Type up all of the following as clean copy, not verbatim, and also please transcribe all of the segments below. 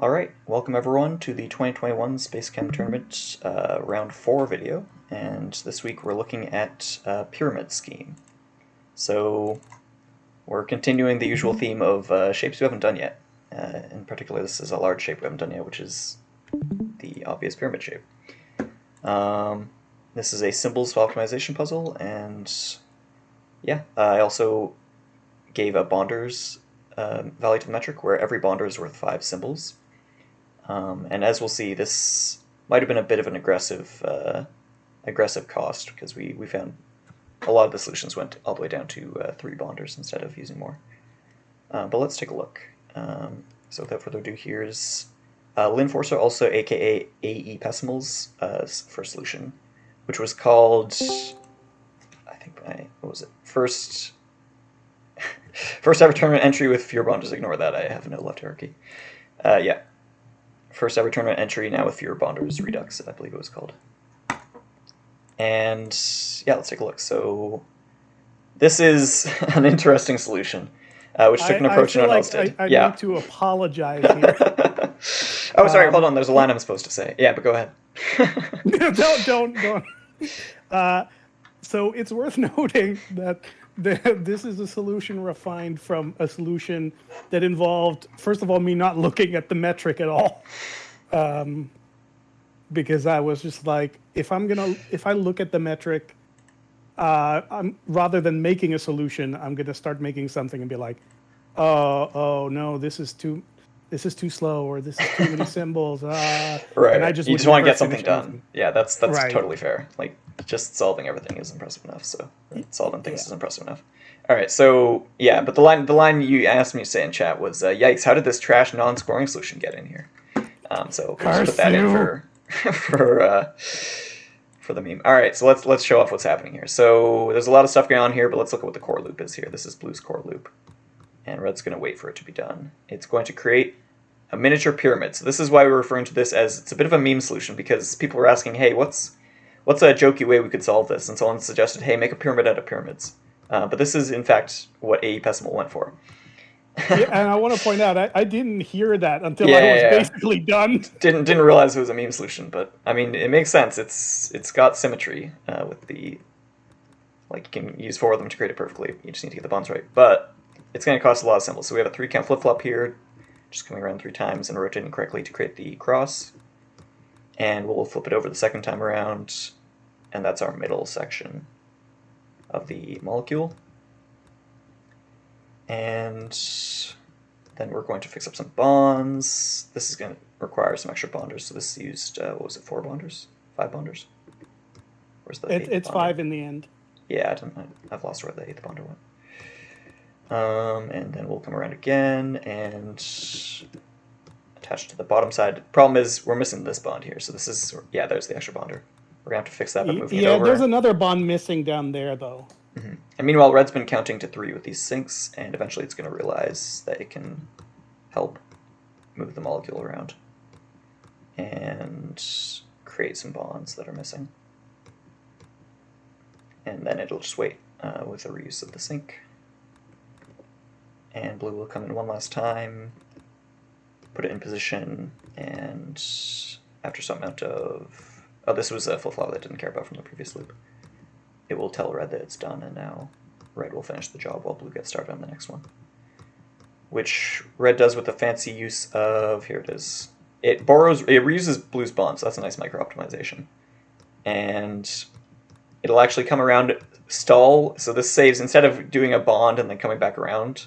Alright, welcome everyone to the 2021 SpaceChem Tournament Round 4 video, and this week we're looking at Pyramid Scheme. So, we're continuing the usual theme of shapes we haven't done yet. In particular, this is a large shape we haven't done yet, which is the obvious pyramid shape. This is a symbols optimization puzzle, and yeah, I also gave a bonders value to the metric, where every bonder is worth 5 symbols. And as we'll see, this might have been a bit of an aggressive cost, because we found a lot of the solutions went all the way down to 3 bonders instead of using more. But let's take a look. So without further ado, here's Linforcer, also aka Pessimal's first solution, which was called, I think, what was it? First ever tournament entry with fewer bonders. Ignore that, I have no left hierarchy. Yeah. First ever tournament entry, now with fewer bonders, Redux, I believe it was called. And yeah, let's take a look. So this is an interesting solution, which took an approach no one else did. I need to apologize here. Oh, sorry, hold on, there's a line I'm supposed to say. Yeah, but go ahead. Don't. So it's worth noting that this is a solution refined from a solution that involved, first of all, me not looking at the metric at all, because I was just like, if I look at the metric, rather than making a solution, I'm gonna start making something and be like, oh no, this is too slow, or this is too many symbols. Right. And I you just want to get something done. Yeah, that's right. Totally fair. Like, just solving everything is impressive enough. So solving things is impressive enough. All right. So yeah, but the line you asked me to say in chat was, "Yikes! How did this trash non-scoring solution get in here?" So we'll just put that in for the meme. All right. So let's show off what's happening here. So there's a lot of stuff going on here, but let's look at what the core loop is here. This is blue's core loop, and red's going to wait for it to be done. It's going to create a miniature pyramid. So this is why we're referring to this as, it's a bit of a meme solution, because people were asking, hey, what's a jokey way we could solve this? And someone suggested, hey, make a pyramid out of pyramids. But this is, in fact, what AE Pessimal went for. Yeah, and I want to point out, I didn't hear that until I was basically done. Didn't realize it was a meme solution, but I mean, it makes sense. It's got symmetry with the, like, you can use 4 of them to create it perfectly. You just need to get the bonds right. But it's going to cost a lot of symbols. So we have a 3-count flip-flop here, just coming around 3 times and rotating correctly to create the cross. And we'll flip it over the second time around, and that's our middle section of the molecule. And then we're going to fix up some bonds. This is going to require some extra bonders, so this used, what was it, 4 bonders? 5 bonders? Where's the It's 5 in the end. Yeah, I've lost where the 8th bonder went. And then we'll come around again and attach to the bottom side. Problem is, we're missing this bond here, so this is, yeah, there's the extra bonder. We're going to have to fix that by moving it over. Yeah, there's another bond missing down there, though. Mm-hmm. And meanwhile, red's been counting to 3 with these sinks, and eventually it's going to realize that it can help move the molecule around and create some bonds that are missing. And then it'll just wait with the reuse of the sink. And blue will come in one last time, put it in position, and after some amount of... Oh, this was a flip-flop that I didn't care about from the previous loop. It will tell red that it's done, and now red will finish the job while blue gets started on the next one. Which red does with the fancy use of... Here it is. It reuses blue's bonds, so that's a nice micro-optimization. And it'll actually come around, stall, so this saves, instead of doing a bond and then coming back around,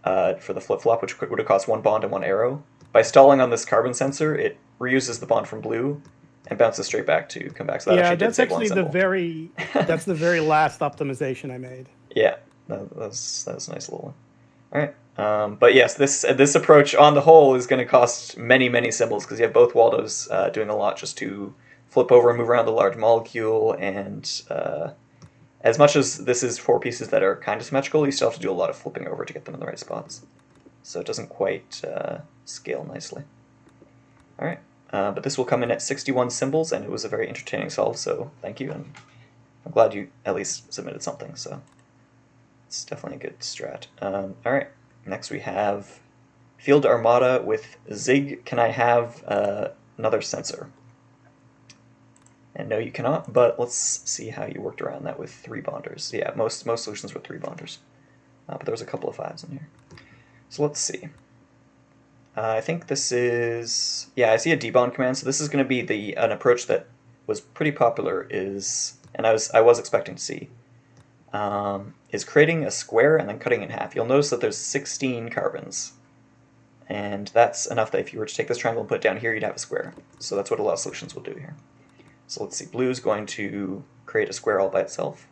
for the flip-flop, which would have cost 1 bond and 1 arrow. By stalling on this carbon sensor, it reuses the bond from blue and bounces straight back to come back. So that that's actually the very last optimization I made. Yeah, that was a nice little one. All right, but yes, this approach on the whole is going to cost many symbols, because you have both Waldos doing a lot just to flip over and move around the large molecule, and as much as this is 4 pieces that are kind of symmetrical, you still have to do a lot of flipping over to get them in the right spots. So it doesn't quite scale nicely. All right, but this will come in at 61 symbols, and it was a very entertaining solve, so thank you, and I'm glad you at least submitted something, so it's definitely a good strat. All right, next we have FieldArmada with Zig, can I have another sensor? And no, you cannot, but let's see how you worked around that with 3 bonders. Yeah, most solutions were 3 bonders. But there was a couple of 5s in here. So let's see. I think this is... Yeah, I see a debond command, so this is going to be an approach that was pretty popular is... And I was expecting to see. Is creating a square and then cutting it in half. You'll notice that there's 16 carbons. And that's enough that if you were to take this triangle and put it down here, you'd have a square. So that's what a lot of solutions will do here. So let's see, blue is going to create a square all by itself.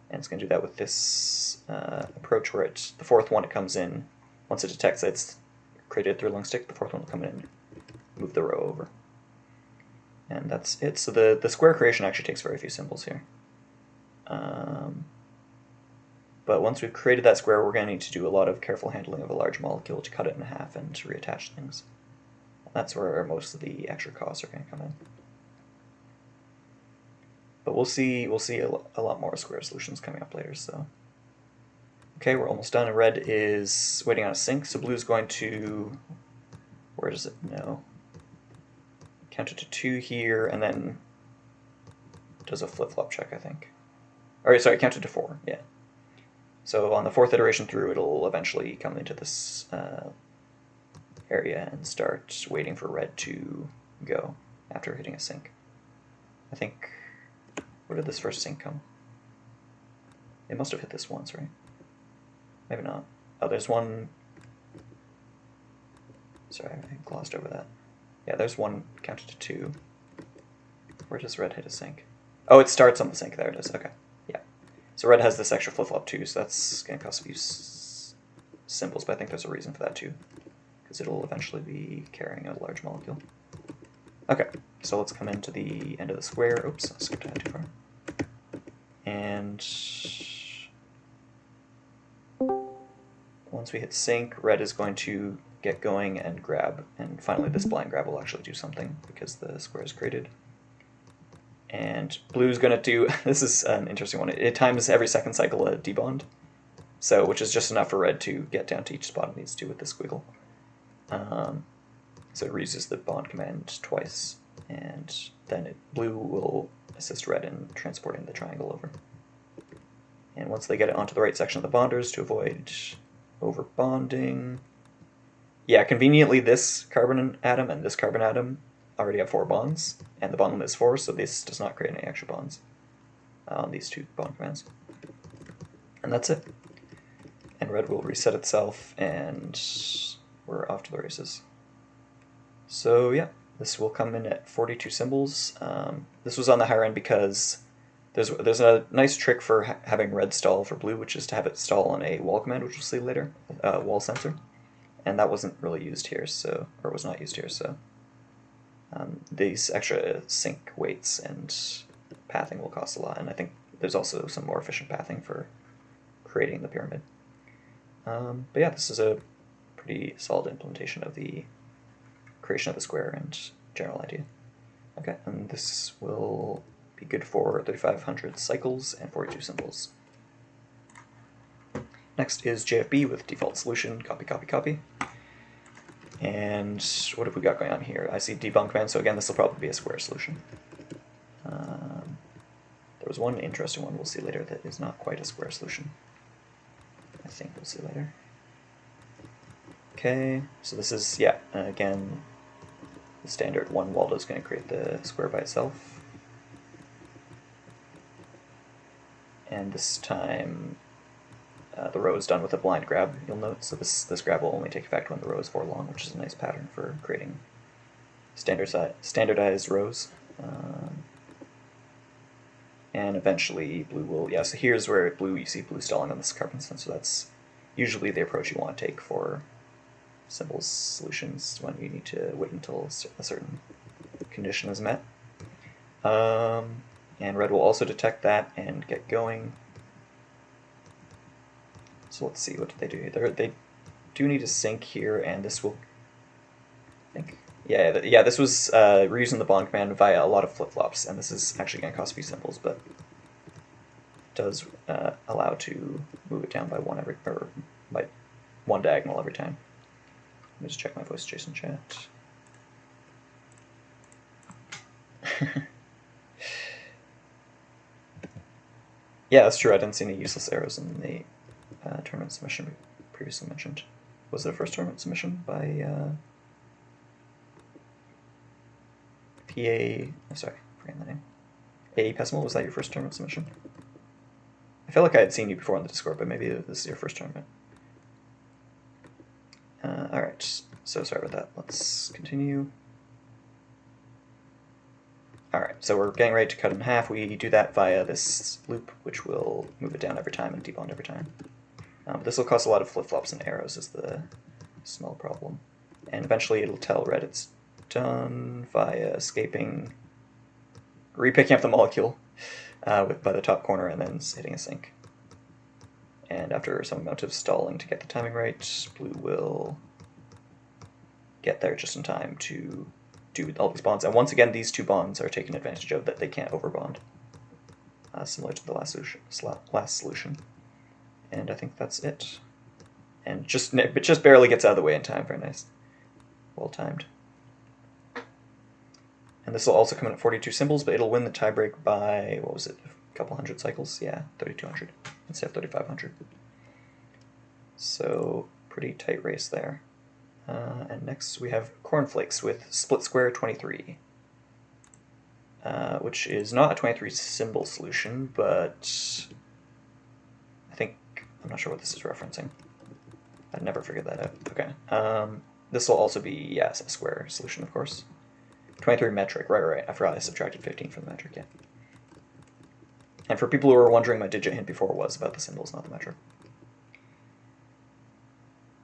And it's going to do that with this approach where the 4th one it comes in, once it detects that it's created through a long stick, the 4th one will come in and move the row over. And that's it. So the square creation actually takes very few symbols here. But once we've created that square, we're going to need to do a lot of careful handling of a large molecule to cut it in half and to reattach things. And that's where most of the extra costs are going to come in. But we'll see a lot more square solutions coming up later. So, okay, we're almost done. Red is waiting on a sync, so blue's going to, where does it know? Count it to 2 here, and then does a flip-flop check, I think. Or sorry, count it to 4. Yeah. So on the 4th iteration through, it'll eventually come into this area and start waiting for red to go after hitting a sync. I think. Where did this first sync come? It must have hit this once, right? Maybe not. Oh, there's one... Sorry, I glossed over that. Yeah, there's one counted to 2. Where does red hit a sync? Oh, it starts on the sync. There it is. Okay. Yeah. So red has this extra flip-flop too, so that's going to cost a few symbols, but I think there's a reason for that too. Because it'll eventually be carrying a large molecule. Okay, so let's come into the end of the square. Oops, I skipped ahead too far. And once we hit sync, red is going to get going and grab. And finally this blind grab will actually do something because the square is created. And blue is going to do, this is an interesting one, it times every second cycle a debond. So, which is just enough for red to get down to each spot it needs to with the squiggle. So it reuses the bond command twice, and then blue will assist red in transporting the triangle over. And once they get it onto the right section of the bonders to avoid over bonding, yeah, conveniently this carbon atom and this carbon atom already have 4 bonds, and the bond limit is 4, so this does not create any extra bonds on these 2 bond commands. And that's it. And red will reset itself, and we're off to the races. So yeah, this will come in at 42 symbols. This was on the higher end because there's a nice trick for having red stall for blue, which is to have it stall on a wall command, which we'll see later, wall sensor. And that wasn't really used here, so, or was not used here, so these extra sync weights and pathing will cost a lot, and I think there's also some more efficient pathing for creating the pyramid. But yeah, this is a pretty solid implementation of the creation of the square and general idea. Okay, and this will be good for 3500 cycles and 42 symbols. Next is JFB with default solution, copy, copy, copy. And what have we got going on here? I see debunk command, so again, this will probably be a square solution. There was one interesting one we'll see later that is not quite a square solution. I think we'll see later. Okay, so this is, yeah, again, the standard one Waldo is going to create the square by itself. And this time the row is done with a blind grab, you'll note. So this grab will only take effect when the row is 4 long, which is a nice pattern for creating standardized rows. And eventually blue will, yeah, so here's where blue, you see blue stalling on this carbon sensor. That's usually the approach you want to take for symbols solutions when you need to wait until a certain condition is met. And red will also detect that and get going. So let's see, what do they do? They do need a sync here, and this will, I think, yeah, this was reusing the bond command via a lot of flip-flops, and this is actually going to cost a few symbols, but it does allow to move it down by one diagonal every time. me just check my voice JSON chat. Yeah, that's true. I didn't see any useless arrows in the tournament submission we previously mentioned. Was it a first tournament submission by sorry, forgetting the name. Pessimal, was that your first tournament submission? I feel like I had seen you before on the Discord, but maybe this is your first tournament. Alright, so sorry about that. Let's continue. Alright, so we're getting ready to cut in half. We do that via this loop, which will move it down every time and debond every time. This will cause a lot of flip-flops and arrows is the small problem. And eventually it'll tell red it's done via escaping, repicking up the molecule by the top corner and then hitting a sync. And after some amount of stalling to get the timing right, blue will get there just in time to do all these bonds. And once again, these two bonds are taken advantage of, that they can't overbond, similar to the last solution. And I think that's it. And it just barely gets out of the way in time. Very nice. Well timed. And this will also come in at 42 symbols, but it'll win the tiebreak by, what was it, a couple hundred cycles? Yeah, 3,200 instead of 3,500. So, pretty tight race there. And next we have Cornflakes with Split Square 23, which is not a 23 symbol solution, but I'm not sure what this is referencing. I'd never figured that out. Okay. This will also be, yes, a square solution, of course. 23 metric, right. I forgot I subtracted 15 from the metric, yeah. And for people who were wondering, my digit hint before was about the symbols, not the metric.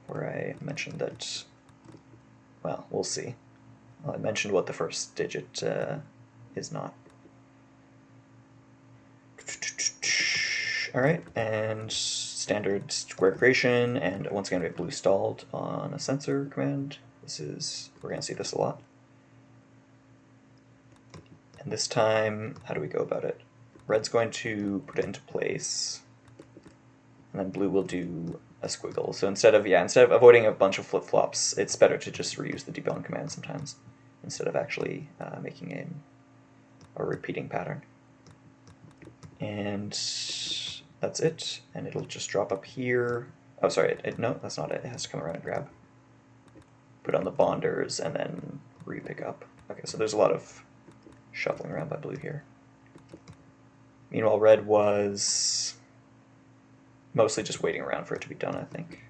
Where I mentioned that, well, we'll see. Well, I mentioned what the first digit is not. Alright, and standard square creation, and once again we have blue stalled on a sensor command. We're going to see this a lot. And this time, how do we go about it? Red's going to put it into place, and then blue will do a squiggle. So instead of avoiding a bunch of flip-flops, it's better to just reuse the debone command sometimes, instead of actually making a repeating pattern. And that's it, and it'll just drop up here. Oh, sorry, no, that's not it. It has to come around and grab. Put on the bonders, and then re-pick up. Okay, so there's a lot of shuffling around by blue here. Meanwhile, red was mostly just waiting around for it to be done, I think.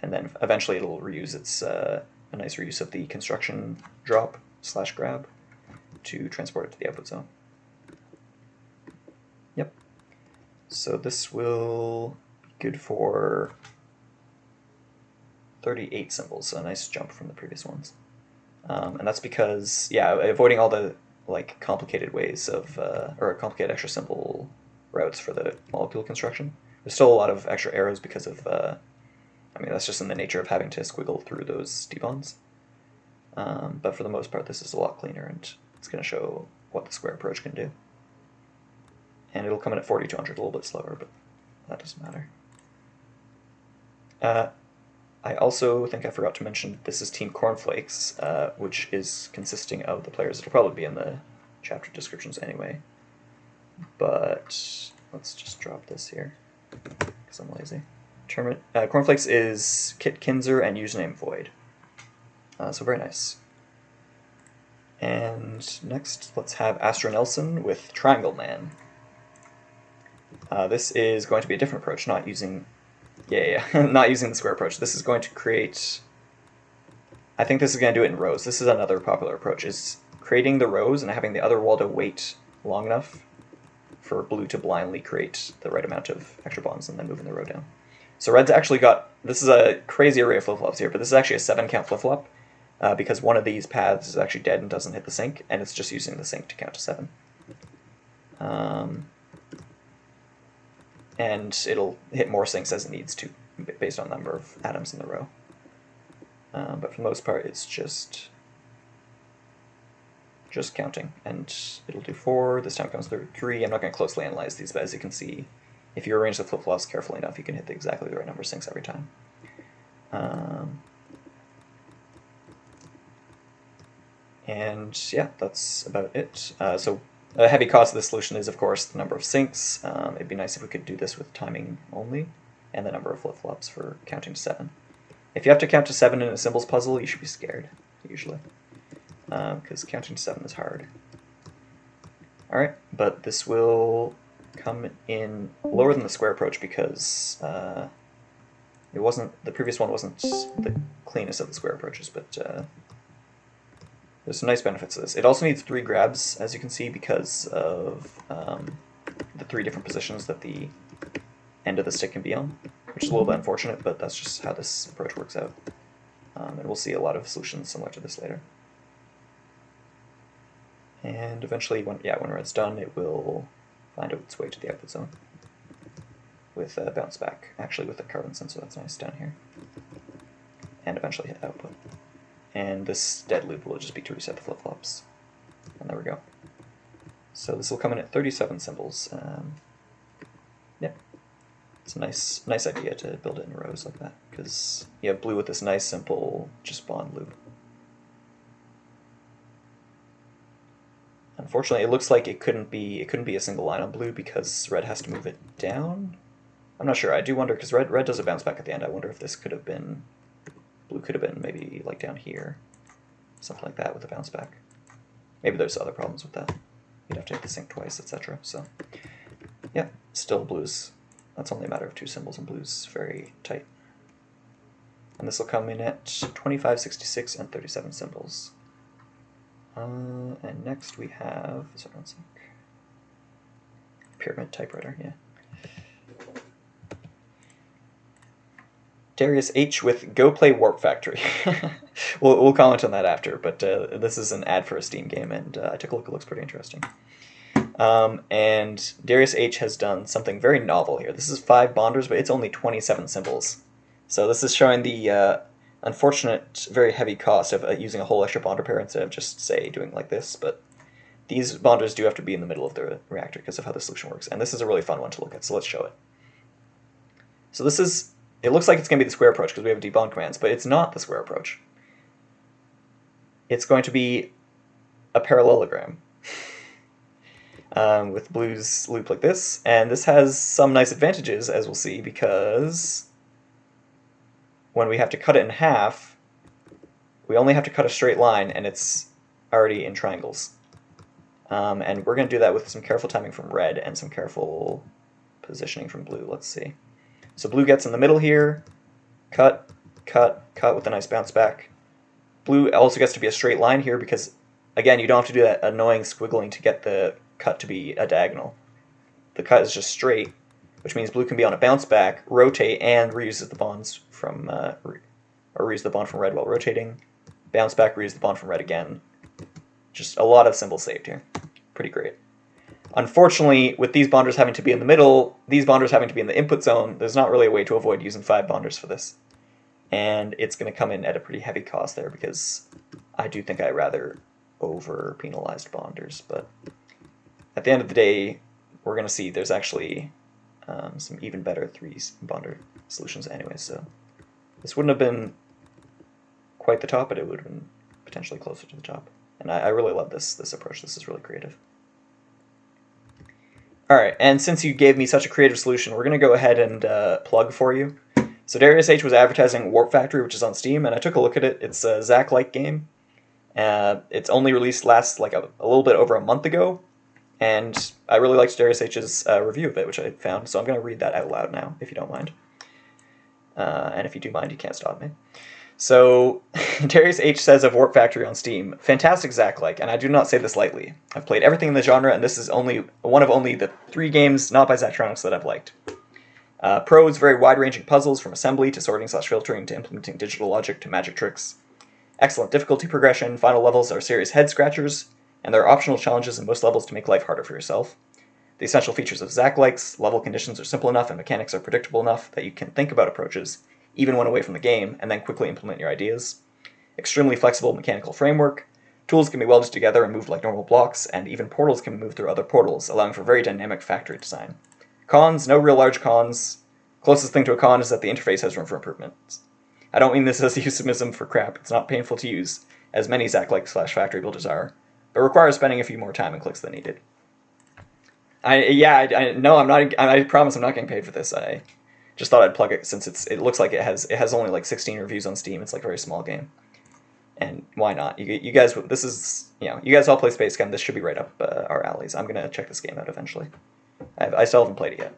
And then eventually it'll reuse a nice reuse of the construction drop / grab to transport it to the output zone. Yep. So this will be good for 38 symbols, so a nice jump from the previous ones. And that's because, yeah, avoiding all the complicated ways of, or complicated extra symbol routes for the molecule construction. There's still a lot of extra arrows because of, that's just in the nature of having to squiggle through those debonds. But for the most part, this is a lot cleaner, and it's going to show what the square approach can do. And it'll come in at 4,200, a little bit slower, but that doesn't matter. I also think I forgot to mention this is Team Cornflakes, which is consisting of the players. It'll probably be in the chapter descriptions anyway. But let's just drop this here, because I'm lazy. Cornflakes is kitkinzer and UsernameVoid. So very nice. And next, let's have AstroNelson with Triangle Man. This is going to be a different approach, not using not using the square approach. This is going to create, I think this is going to do it in rows. This is another popular approach, is creating the rows and having the other wall to wait long enough for blue to blindly create the right amount of extra bonds and then moving the row down. So red's actually got, this is a crazy array of flip-flops here, but this is actually a 7-count flip-flop because one of these paths is actually dead and doesn't hit the sync, and it's just using the sync to count to 7. And it'll hit more syncs as it needs to, based on the number of atoms in the row. But for the most part, it's just counting. And it'll do 4, this time it comes through 3. I'm not going to closely analyze these, but as you can see, if you arrange the flip-flops carefully enough, you can hit exactly the right number of syncs every time. And yeah, that's about it. So a heavy cost of this solution is, of course, the number of sinks. It'd be nice if we could do this with timing only, and the number of flip-flops for counting to 7. If you have to count to 7 in a symbols puzzle, you should be scared, usually, because counting to 7 is hard. Alright, but this will come in lower than the square approach because the previous one wasn't the cleanest of the square approaches, but there's some nice benefits to this. It also needs 3 grabs, as you can see, because of the 3 different positions that the end of the stick can be on, which is a little bit unfortunate, but that's just how this approach works out. And we'll see a lot of solutions similar to this later. And eventually, when red's done, it will find its way to the output zone with a bounce back, actually with a carbon sensor, that's nice down here, and eventually hit output. And this dead loop will just be to reset the flip-flops. And there we go. So this will come in at 37 symbols. Yeah, it's a nice idea to build it in rows like that, because you have blue with this nice, simple, just bond loop. Unfortunately, it looks like it couldn't be a single line on blue because red has to move it down. I'm not sure. I do wonder, because red does a bounce back at the end. I wonder if this could have been, blue could have been maybe like down here, something like that with a bounce back. Maybe there's other problems with that. You'd have to hit the sink twice, etc. So yeah, still blues. That's only a matter of 2 symbols, and blues very tight. And this will come in at 25, 66, and 37 symbols. And next we have, sorry, one sec. Pyramid typewriter, yeah. Darius H with Go Play Warp Factory. we'll comment on that after, but this is an ad for a Steam game, and I took a look, it looks pretty interesting. And Darius H has done something very novel here. This is 5 bonders, but it's only 27 symbols. So this is showing the unfortunate, very heavy cost of using a whole extra bonder pair instead of just, say, doing like this, but these bonders do have to be in the middle of the reactor because of how the solution works, and this is a really fun one to look at, so let's show it. So this is, it looks like it's going to be the square approach because we have debond commands, but it's not the square approach. It's going to be a parallelogram with blue's loop like this, and this has some nice advantages, as we'll see, because when we have to cut it in half, we only have to cut a straight line, and it's already in triangles. And we're going to do that with some careful timing from red and some careful positioning from blue. Let's see. So blue gets in the middle here, cut, cut, cut with a nice bounce back. Blue also gets to be a straight line here because, again, you don't have to do that annoying squiggling to get the cut to be a diagonal. The cut is just straight, which means blue can be on a bounce back, rotate, and reuses the bonds from, or reuse the bond from red while rotating. Bounce back, reuse the bond from red again. Just a lot of symbols saved here. Pretty great. Unfortunately, with these bonders having to be in the middle, these bonders having to be in the input zone, there's not really a way to avoid using 5 bonders for this. And it's going to come in at a pretty heavy cost there because I do think I rather over-penalized bonders. But at the end of the day, we're going to see there's actually some even better 3-bonder solutions anyway. So this wouldn't have been quite the top, but it would have been potentially closer to the top. And I really love this approach. This is really creative. Alright, and since you gave me such a creative solution, we're going to go ahead and plug for you. So Darius H was advertising Warp Factory, which is on Steam, and I took a look at it. It's a Zach-like game. It's only released last like a little bit over a month ago, and I really liked Darius H's review of it, which I found, so I'm going to read that out loud now, if you don't mind. And if you do mind, you can't stop me. So, Darius H says of Warp Factory on Steam, fantastic Zach-like, and I do not say this lightly. I've played everything in the genre, and this is only one of only the 3 games not by Zachtronics that I've liked. Pros, very wide-ranging puzzles, from assembly to sorting/filtering to implementing digital logic to magic tricks. Excellent difficulty progression, final levels are serious head-scratchers, and there are optional challenges in most levels to make life harder for yourself. The essential features of Zach-likes, level conditions are simple enough and mechanics are predictable enough that you can think about approaches, even when away from the game, and then quickly implement your ideas. Extremely flexible mechanical framework. Tools can be welded together and moved like normal blocks, and even portals can move through other portals, allowing for very dynamic factory design. Cons, no real large cons. Closest thing to a con is that the interface has room for improvements. I don't mean this as a euphemism for crap, it's not painful to use. as many Zaclike/factory builders are, but requires spending a few more time and clicks than needed. No, I'm not. I promise I'm not getting paid for this. I just thought I'd plug it since it looks like it has only like 16 reviews on Steam. It's like a very small game, and why not? You guys, this is you guys all play SpaceChem. This should be right up our alleys. I'm gonna check this game out eventually. I still haven't played it yet,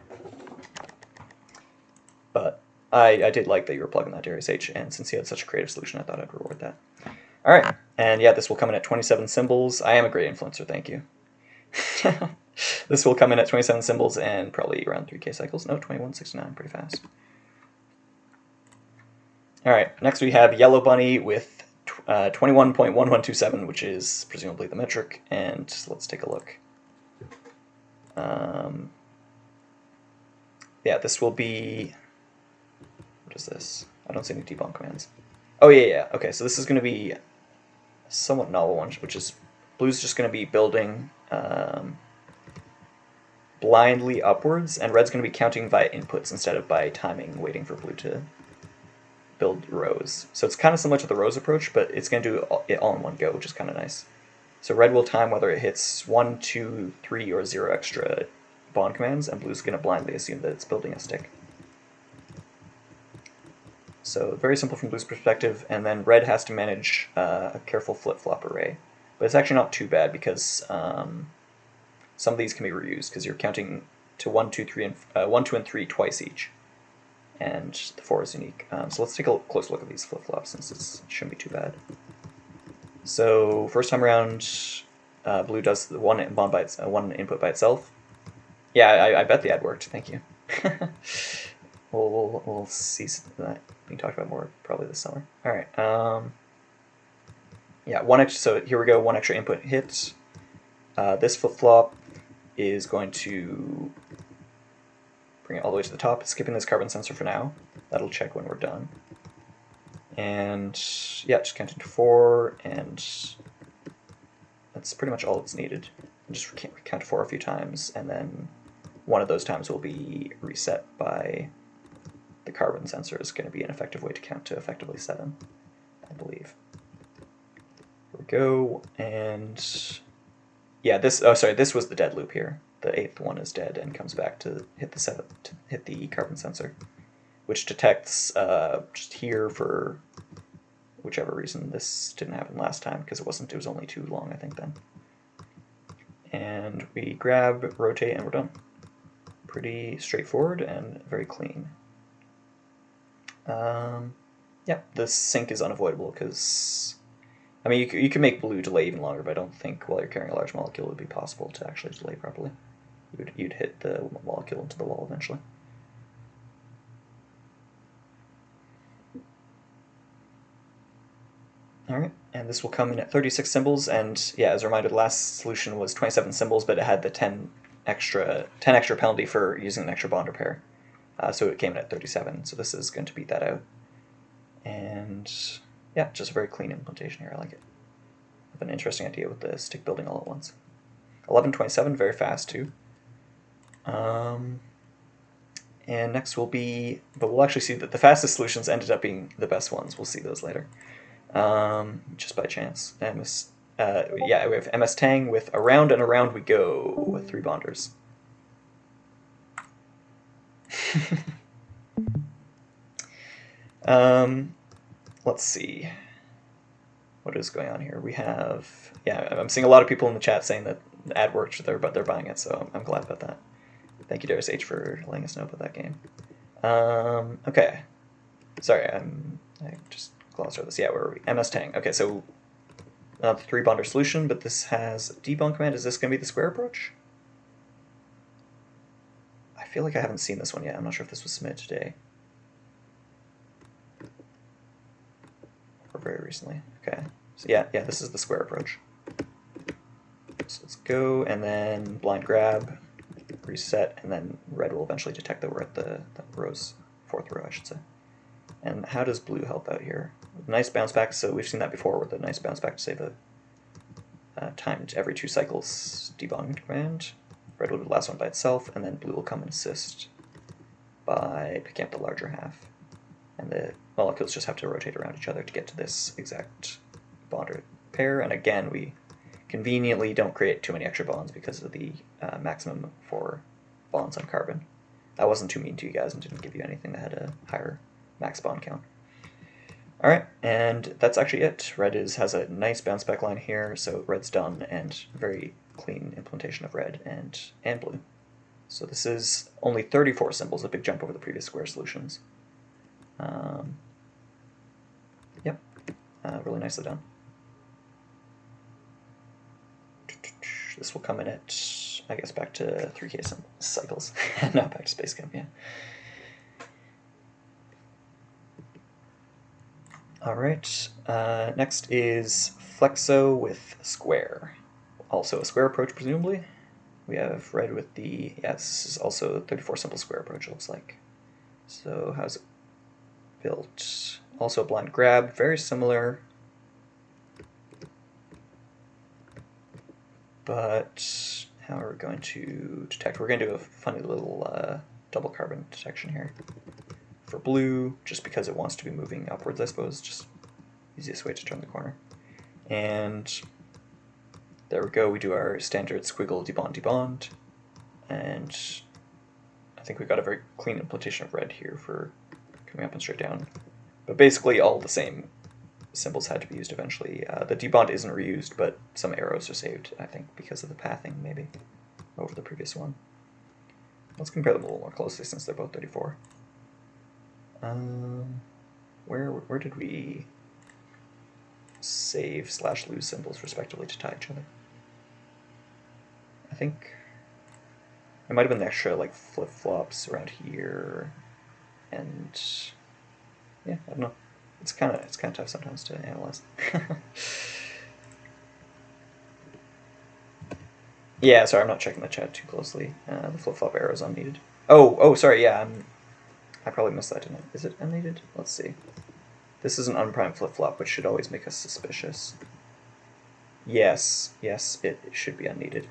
but I did like that you were plugging that DariusOne, and since you had such a creative solution, I thought I'd reward that. All right, and yeah, this will come in at 27 symbols. I am a great influencer, thank you. This will come in at 27 symbols and probably around 3k cycles. No, 2169, pretty fast. All right, next we have YellowBunny with 21.1127, which is presumably the metric, and let's take a look. Yeah, this will be... What is this? I don't see any debunk commands. Oh, yeah. Okay, so this is going to be a somewhat novel one, which is blue's just going to be building blindly upwards, and red's going to be counting via inputs instead of by timing, waiting for blue to build rows. So it's kind of similar to the rows approach, but it's going to do it all in one go, which is kind of nice. So red will time whether it hits 1, 2, 3, or 0 extra bond commands, and blue's going to blindly assume that it's building a stick. So very simple from blue's perspective, and then red has to manage a careful flip-flop array. But it's actually not too bad because some of these can be reused because you're counting to 1, 2, and 3 twice each, and the 4 is unique. So let's take a close look at these flip-flops since it shouldn't be too bad. So first time around, blue does the one input by itself. Yeah, I bet the ad worked. Thank you. We'll see that being talked about more probably this summer. All right. Yeah, one extra. So here we go. One extra input hit. This flip flop is going to bring it all the way to the top. Skipping this carbon sensor for now. That'll check when we're done. And yeah, just counting to 4, and that's pretty much all that's needed. Just count to 4 a few times, and then one of those times will be reset by the carbon sensor. Is going to be an effective way to count to effectively 7, I believe. Here we go, and yeah, this was the dead loop here. The 8th one is dead and comes back to hit the carbon sensor, which detects just here for whichever reason. This didn't happen last time because it was only too long, I think, then. And we grab, rotate, and we're done. Pretty straightforward and very clean. Yeah, the sync is unavoidable because, I mean, you can make blue delay even longer, but I don't think while you're carrying a large molecule it would be possible to actually delay properly. You'd hit the molecule into the wall eventually. Alright, and this will come in at 36 symbols, and yeah, as a reminder, the last solution was 27 symbols, but it had the 10 extra penalty for using an extra bond repair. So it came in at 37, so this is going to beat that out. And yeah, just a very clean implementation here, I like it. I have an interesting idea with the stick building all at once. 1127, very fast too. And next will be, but we'll actually see that the fastest solutions ended up being the best ones. We'll see those later. Just by chance. Yeah, we have mstang with around and around we go with 3 bonders. Let's see what is going on here. We have, yeah, I'm seeing a lot of people in the chat saying that the ad worked, but they're buying it, so I'm glad about that. Thank you, DariusOne, for letting us know about that game. Okay, sorry, I just glossed over this. Yeah, where are we? mstang. Okay, so not the 3 bonder solution, but this has a debunk command. Is this going to be the square approach? I feel like I haven't seen this one yet. I'm not sure if this was submitted today or very recently. Okay, so yeah, this is the square approach. So let's go, and then blind grab, reset, and then red will eventually detect that we're at the row's 4th row, I should say. And how does blue help out here? Nice bounce back, so we've seen that before with a nice bounce back to say the timed every 2 cycles debunk command. Red will do the last one by itself, and then blue will come and assist by picking up the larger half. And the molecules just have to rotate around each other to get to this exact bonder pair, and again, we conveniently don't create too many extra bonds because of the maximum for bonds on carbon. I wasn't too mean to you guys and didn't give you anything that had a higher max bond count. Alright, and that's actually it. Red has a nice bounce back line here, so red's done, and very clean implementation of red and blue. So this is only 34 symbols, a big jump over the previous square solutions. Yep, really nicely done. This will come in at, I guess, back to 3K cycles. No, back to SpaceChem, yeah. Alright, next is Flexo with square. Also a square approach, presumably. We have red with the, yeah, this is also a 34 simple square approach, it looks like. So how's it built? Also a blind grab, very similar. But how are we going to detect? We're going to do a funny little double carbon detection here. For blue, just because it wants to be moving upwards, I suppose, just easiest way to turn the corner. And there we go, we do our standard squiggle debond, and I think we got a very clean implementation of red here for coming up and straight down. But basically all the same symbols had to be used eventually. The debond isn't reused, but some arrows are saved, I think, because of the pathing, maybe, over the previous one. Let's compare them a little more closely since they're both 34. Where did we save / lose symbols respectively to tie each other? I think it might have been the extra like flip-flops around here, and yeah, I don't know. It's kind of tough sometimes to analyze. Yeah, sorry, I'm not checking the chat too closely. The flip-flop arrow is unneeded. Oh, sorry, yeah, I probably missed that, didn't I? Is it unneeded? Let's see. This is an unprimed flip-flop, which should always make us suspicious. Yes, it should be unneeded.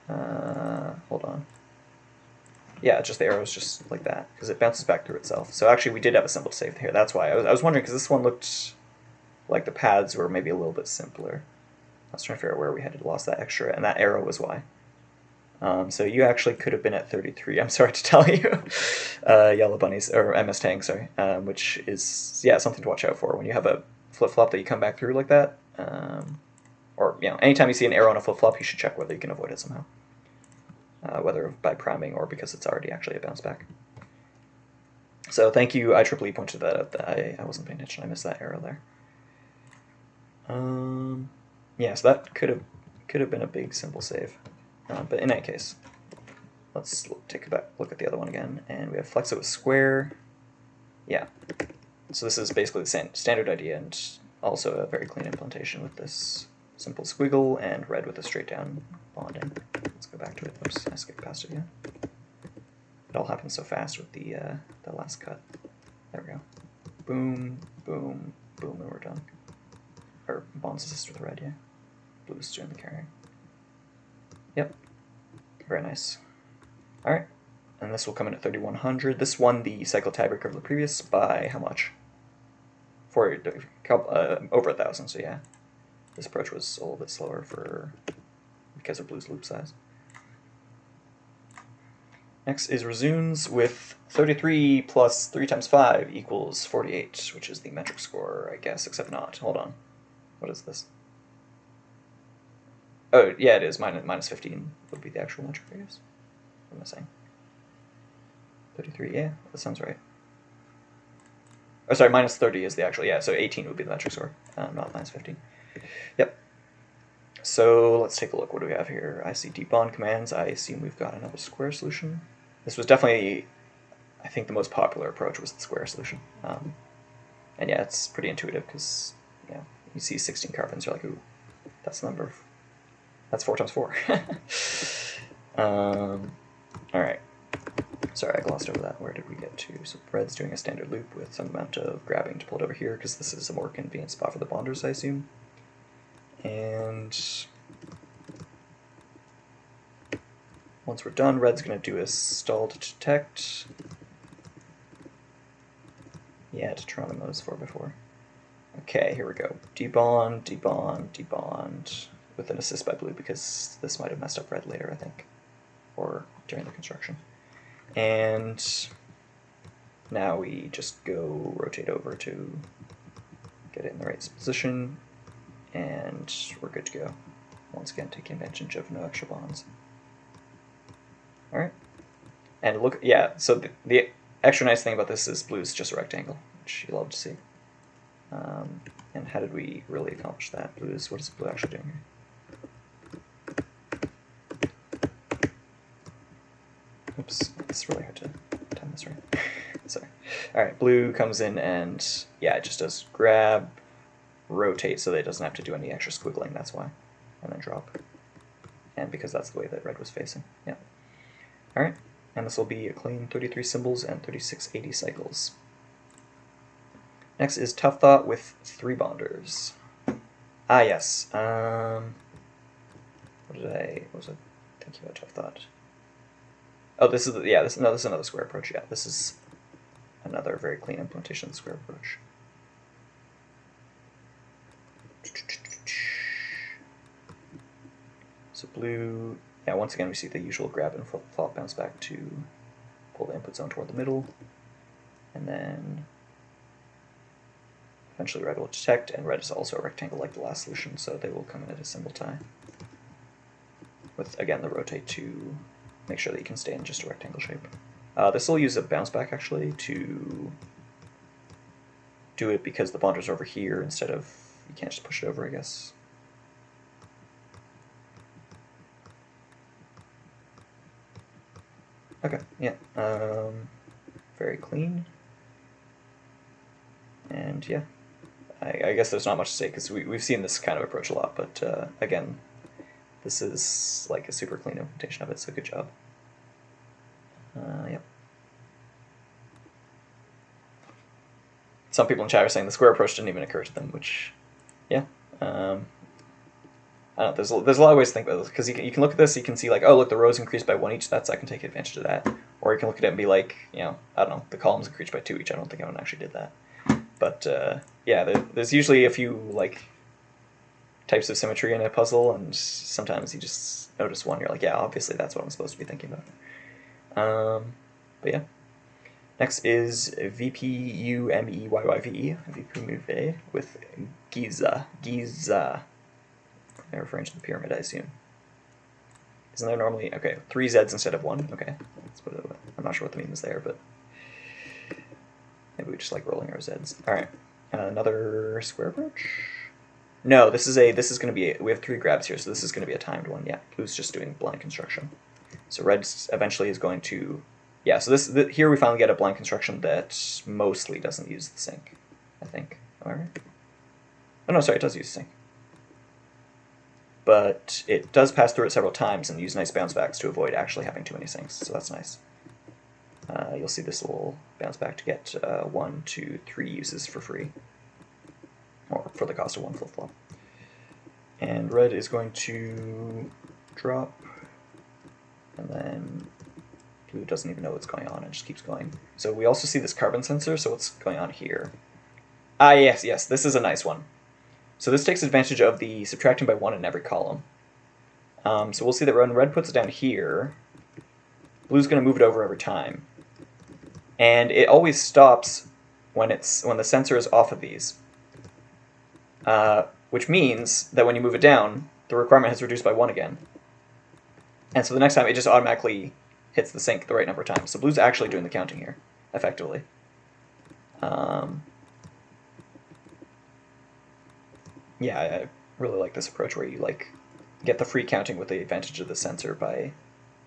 Hold on. Yeah, just the arrow's just like that, because it bounces back through itself. So actually we did have a symbol to save here, that's why. I was wondering, because this one looked like the paths were maybe a little bit simpler. I was trying to figure out where we had lost that extra, and that arrow was why. So you actually could have been at 33, I'm sorry to tell you, YellowBunnies, or mstang, sorry, which is, yeah, something to watch out for when you have a flip-flop that you come back through like that. Or, you know, anytime you see an arrow on a flip-flop, you should check whether you can avoid it somehow. Whether by priming or because it's already actually a bounce back. So thank you, IEEE pointed that out, that I wasn't paying attention, I missed that arrow there. Yeah, so that could have been a big simple save. But in any case, let's take a look at the other one again, and we have Flexo with square. Yeah, so this is basically the same standard idea, and also a very clean implementation with this simple squiggle and red with a straight down bonding. Let's go back to it. Oops, I skipped past it again. It all happens so fast with the last cut. There we go. Boom, boom, boom, and we're done. Or bonds assist with red, yeah. Blue's doing the carrying. Yep, very nice. Alright, and this will come in at 3100. This won the cycle tiebreaker of the previous by how much? For over 1,000, so yeah. This approach was a little bit slower because of blue's loop size. Next is rezoons with 33 plus 3 times 5 equals 48, which is the metric score, I guess, except not. Hold on. What is this? Oh, yeah, it is. Minus 15 would be the actual metric, I guess. What am I saying? 33, yeah, that sounds right. Oh, sorry, minus 30 is the actual, yeah, so 18 would be the metric score, not minus 15. Yep. So let's take a look. What do we have here? I see debond commands. I assume we've got another square solution. This was definitely, I think, the most popular approach was the square solution. And yeah, it's pretty intuitive because, yeah, you see 16 carbons, you're like, ooh, that's the number. That's 4 times 4. Alright. Sorry, I glossed over that. Where did we get to? So red's doing a standard loop with some amount of grabbing to pull it over here, because this is a more convenient spot for the bonders, I assume. And once we're done, red's going to do a stall to detect. Yeah, Geronimo's 4x4. Okay, here we go. Debond, debond, debond, with an assist by blue, because this might have messed up red later, I think, or during the construction. And now we just go rotate over to get it in the right position, and we're good to go. Once again, taking advantage of no extra bonds. Alright. And look, yeah, so the extra nice thing about this is blue is just a rectangle, which you love to see. And how did we really accomplish that? Blue is, what is blue actually doing here? Oops, it's really hard to time this right. Sorry. Alright, blue comes in and, yeah, it just does grab, rotate so that it doesn't have to do any extra squiggling, that's why. And then drop. And because that's the way that red was facing. Yeah. Alright, and this will be a clean 33 symbols and 3680 cycles. Next is ToughThought with 3 bonders. Ah, yes. What was I thinking about ToughThought? Oh, this is, yeah, this is another square approach, yeah. This is another very clean implementation of the square approach. So blue, yeah, once again we see the usual grab and flip-flop bounce back to pull the input zone toward the middle, and then eventually red will detect, and red is also a rectangle like the last solution, so they will come in at a symbol tie. With, again, the rotate to make sure that you can stay in just a rectangle shape. This will use a bounce back, actually, to do it because the bonder's over here instead of, you can't just push it over, I guess. Okay, yeah, very clean. And yeah, I guess there's not much to say because we've seen this kind of approach a lot, but again, this is like a super clean implementation of it, so good job. Yep. Some people in chat are saying the square approach didn't even occur to them, which, yeah. I don't know, there's a lot of ways to think about this, because you can look at this, you can see like, oh look, the rows increased by 1 each, I can take advantage of that. Or you can look at it and be like, you know, I don't know, the columns increased by 2 each, I don't think anyone actually did that. But yeah, there's usually a few like types of symmetry in a puzzle, and sometimes you just notice one, you're like, yeah, obviously that's what I'm supposed to be thinking about. But yeah. Next is vpumeyyv, vpumeyyv, with gggol. They're referring to the pyramid, I assume. Isn't there normally, okay, 3 Z's instead of 1? Okay, let's put it away. I'm not sure what the meme is there, but maybe we just like rolling our Z's. Alright, another square approach? No, this is going to be, we have 3 grabs here, so this is going to be a timed one, yeah. Blue's just doing blind construction. So red eventually is going to, yeah, so here we finally get a blind construction that mostly doesn't use the sink, I think. Am I right? Oh no, sorry, it does use the sink. But it does pass through it several times and use nice bounce backs to avoid actually having too many sinks, so that's nice. You'll see this little bounce back to get 1, 2, 3 uses for free, or for the cost of 1 flip-flop. And red is going to drop, and then blue doesn't even know what's going on and just keeps going. So we also see this carbon sensor, so what's going on here? Ah, yes, this is a nice one. So this takes advantage of the subtracting by 1 in every column. So we'll see that when red puts it down here, blue's going to move it over every time. And it always stops when the sensor is off of these. Which means that when you move it down, the requirement has reduced by 1 again. And so the next time it just automatically hits the sink the right number of times. So blue's actually doing the counting here, effectively. Yeah, I really like this approach where you like get the free counting with the advantage of the sensor by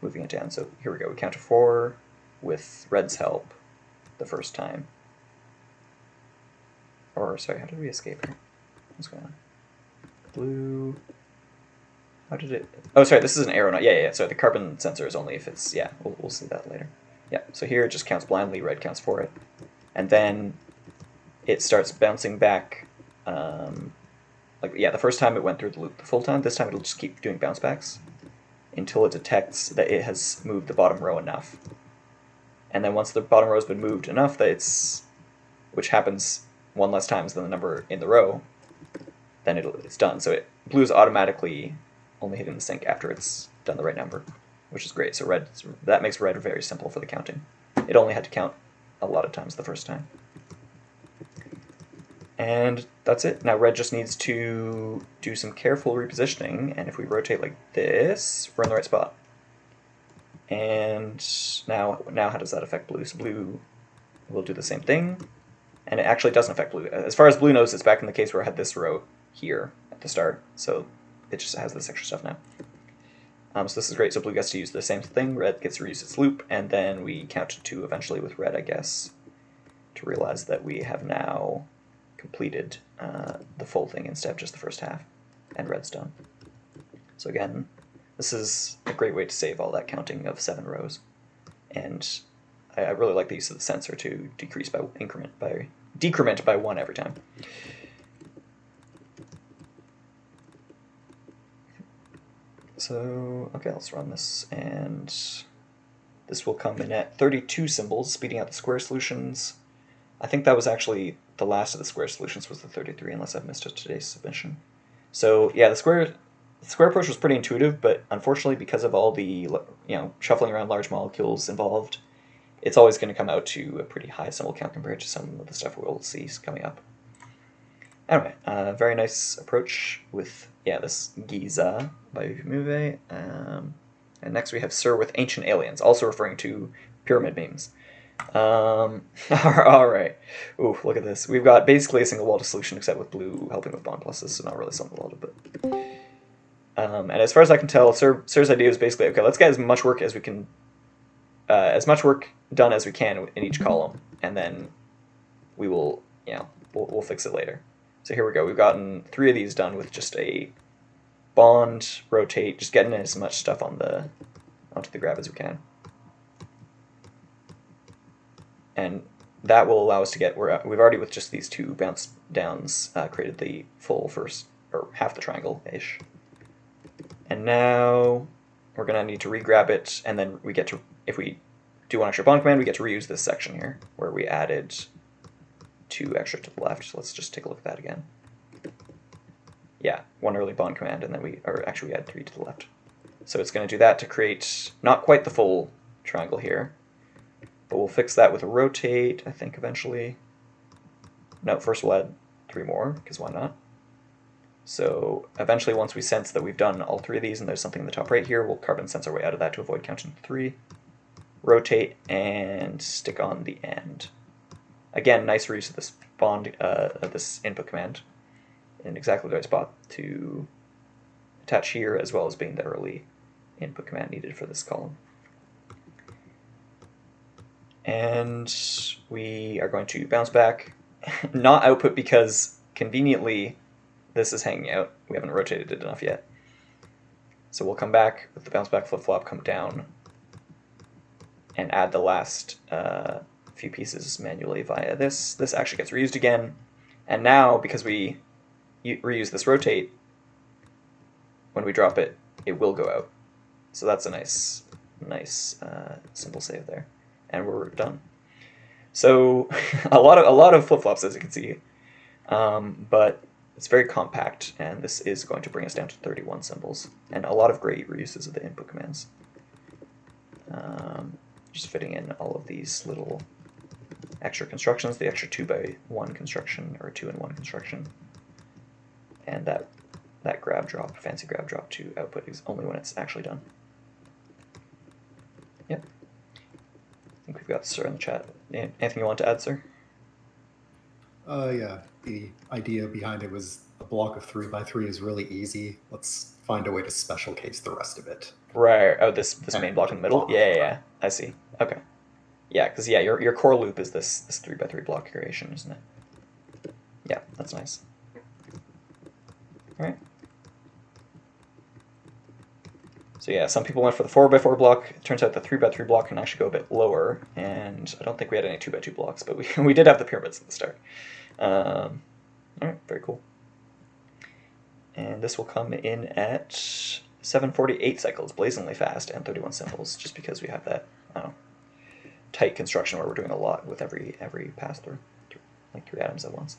moving it down. So here we go, we count to 4 with red's help the first time. Or, sorry, how did we escape here? What's going on? Blue, how did it, oh sorry, this is an arrow, not, yeah, sorry, the carbon sensor is only if it's, yeah, we'll see that later. Yeah, so here it just counts blindly, red counts for it. And then it starts bouncing back, like, yeah, the first time it went through the loop the full time, this time it'll just keep doing bounce backs until it detects that it has moved the bottom row enough. And then once the bottom row has been moved enough that which happens one less times than the number in the row, then it's done. So blue is automatically only hitting the sink after it's done the right number, which is great. So that makes red very simple for the counting. It only had to count a lot of times the first time. And that's it. Now red just needs to do some careful repositioning, and if we rotate like this, we're in the right spot. And now how does that affect blue? So blue will do the same thing, and it actually doesn't affect blue. As far as blue knows, it's back in the case where I had this row here at the start, so it just has this extra stuff now. So this is great, so blue gets to use the same thing, red gets to reuse its loop, and then we count to 2 eventually with red, I guess, to realize that we have now completed the full thing instead of just the first half, and red's done. So again, this is a great way to save all that counting of 7 rows, and I really like the use of the sensor to decrease by decrement by 1 every time. So okay, let's run this, and this will come in at 32 symbols, speeding out the square solutions. I think that was actually the last of the square solutions was the 33, unless I've missed today's submission. So yeah, the square approach was pretty intuitive, but unfortunately because of all the shuffling around large molecules involved, it's always going to come out to a pretty high symbol count compared to some of the stuff we'll see coming up. Anyway, very nice approach with this Giza by vpumeyyv. And next we have Sir with Ancient Aliens, also referring to pyramid memes. Alright. Ooh, look at this. We've got basically a single welded solution except with blue helping with bond pluses, so not really something welded, but... and as far as I can tell, Sir's idea is basically, okay, let's get as much work as we can, as much work done as we can in each column, and then we will, we'll fix it later. So here we go. We've gotten 3 of these done with just a bond, rotate, just getting as much stuff onto the grab as we can. And that will allow us to get, we've already with just these 2 bounce downs created the full first, or half the triangle-ish. And now we're going to need to re-grab it, and then we get to, if we do one extra bond command, we get to reuse this section here, where we added 2 extra to the left. So let's just take a look at that again. Yeah, 1 early bond command, and then we add 3 to the left. So it's going to do that to create not quite the full triangle here, but we'll fix that with a rotate, I think, eventually. No, first we'll add 3 more, because why not? So eventually, once we sense that we've done all 3 of these and there's something in the top right here, we'll carbon sense our way out of that to avoid counting to 3. Rotate, and stick on the end. Again, nice reuse of this bond, this input command in exactly the right spot to attach here, as well as being the early input command needed for this column. And we are going to bounce back, not output because conveniently this is hanging out. We haven't rotated it enough yet. So we'll come back with the bounce back flip-flop, come down, and add the last few pieces manually via this. This actually gets reused again. And now, because we reuse this rotate, when we drop it, it will go out. So that's a nice simple save there. And we're done. So a lot of flip-flops, as you can see, but it's very compact, and this is going to bring us down to 31 symbols, and a lot of great reuses of the input commands. Just fitting in all of these little extra constructions, the extra 2x1 construction, or 2-in-1 construction, and that grab drop, fancy grab drop to output is only when it's actually done. Yep. I think we've got Sir in the chat. Anything you want to add, Sir? Yeah, the idea behind it was a block of 3x3 is really easy. Let's find a way to special case the rest of it. Right. Oh, this main block in the middle? Yeah. I see. Okay. Yeah, because your core loop is this 3x3 block creation, isn't it? Yeah, that's nice. All right. So yeah, some people went for the 4x4 block. It turns out the 3x3 block can actually go a bit lower, and I don't think we had any 2x2 blocks, but we did have the pyramids at the start. All right, very cool. And this will come in at 748 cycles, blazingly fast, and 31 symbols, just because we have that tight construction where we're doing a lot with every pass through. like 3 atoms at once.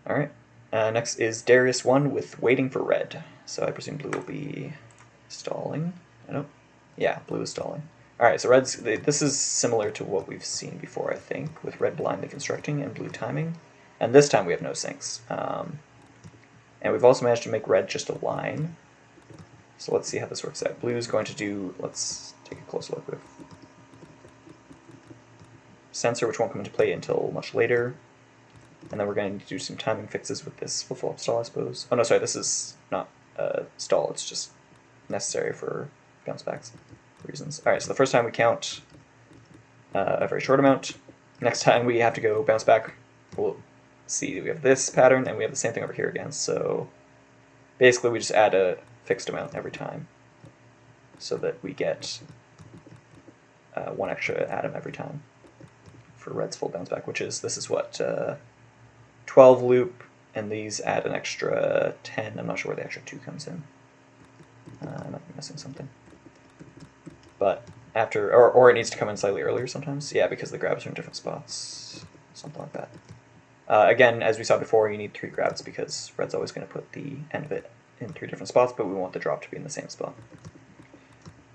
All right. Next is DariusOne with waiting for red. So I presume blue will be stalling. I don't. Yeah, blue is stalling. All right. So red's. This is similar to what we've seen before, I think, with red blindly constructing and blue timing. And this time we have no sinks. And we've also managed to make red just a line. So let's see how this works out. Blue is going to do. Let's take a close look with sensor, which won't come into play until much later. And then we're going to do some timing fixes with this flip-flop stall, I suppose. Oh no, sorry, this is not stall, it's just necessary for bounce backs reasons. Alright, so the first time we count a very short amount. Next time we have to go bounce back, we'll see we have this pattern, and we have the same thing over here again. So basically we just add a fixed amount every time so that we get 1 extra atom every time for red's full bounce back, which is, this is what, 12 loop, and these add an extra 10. I'm not sure where the extra 2 comes in. I might be missing something. But after, or it needs to come in slightly earlier sometimes. Yeah, because the grabs are in different spots. Something like that. Again, as we saw before, you need 3 grabs because red's always going to put the end of it in 3 different spots, but we want the drop to be in the same spot.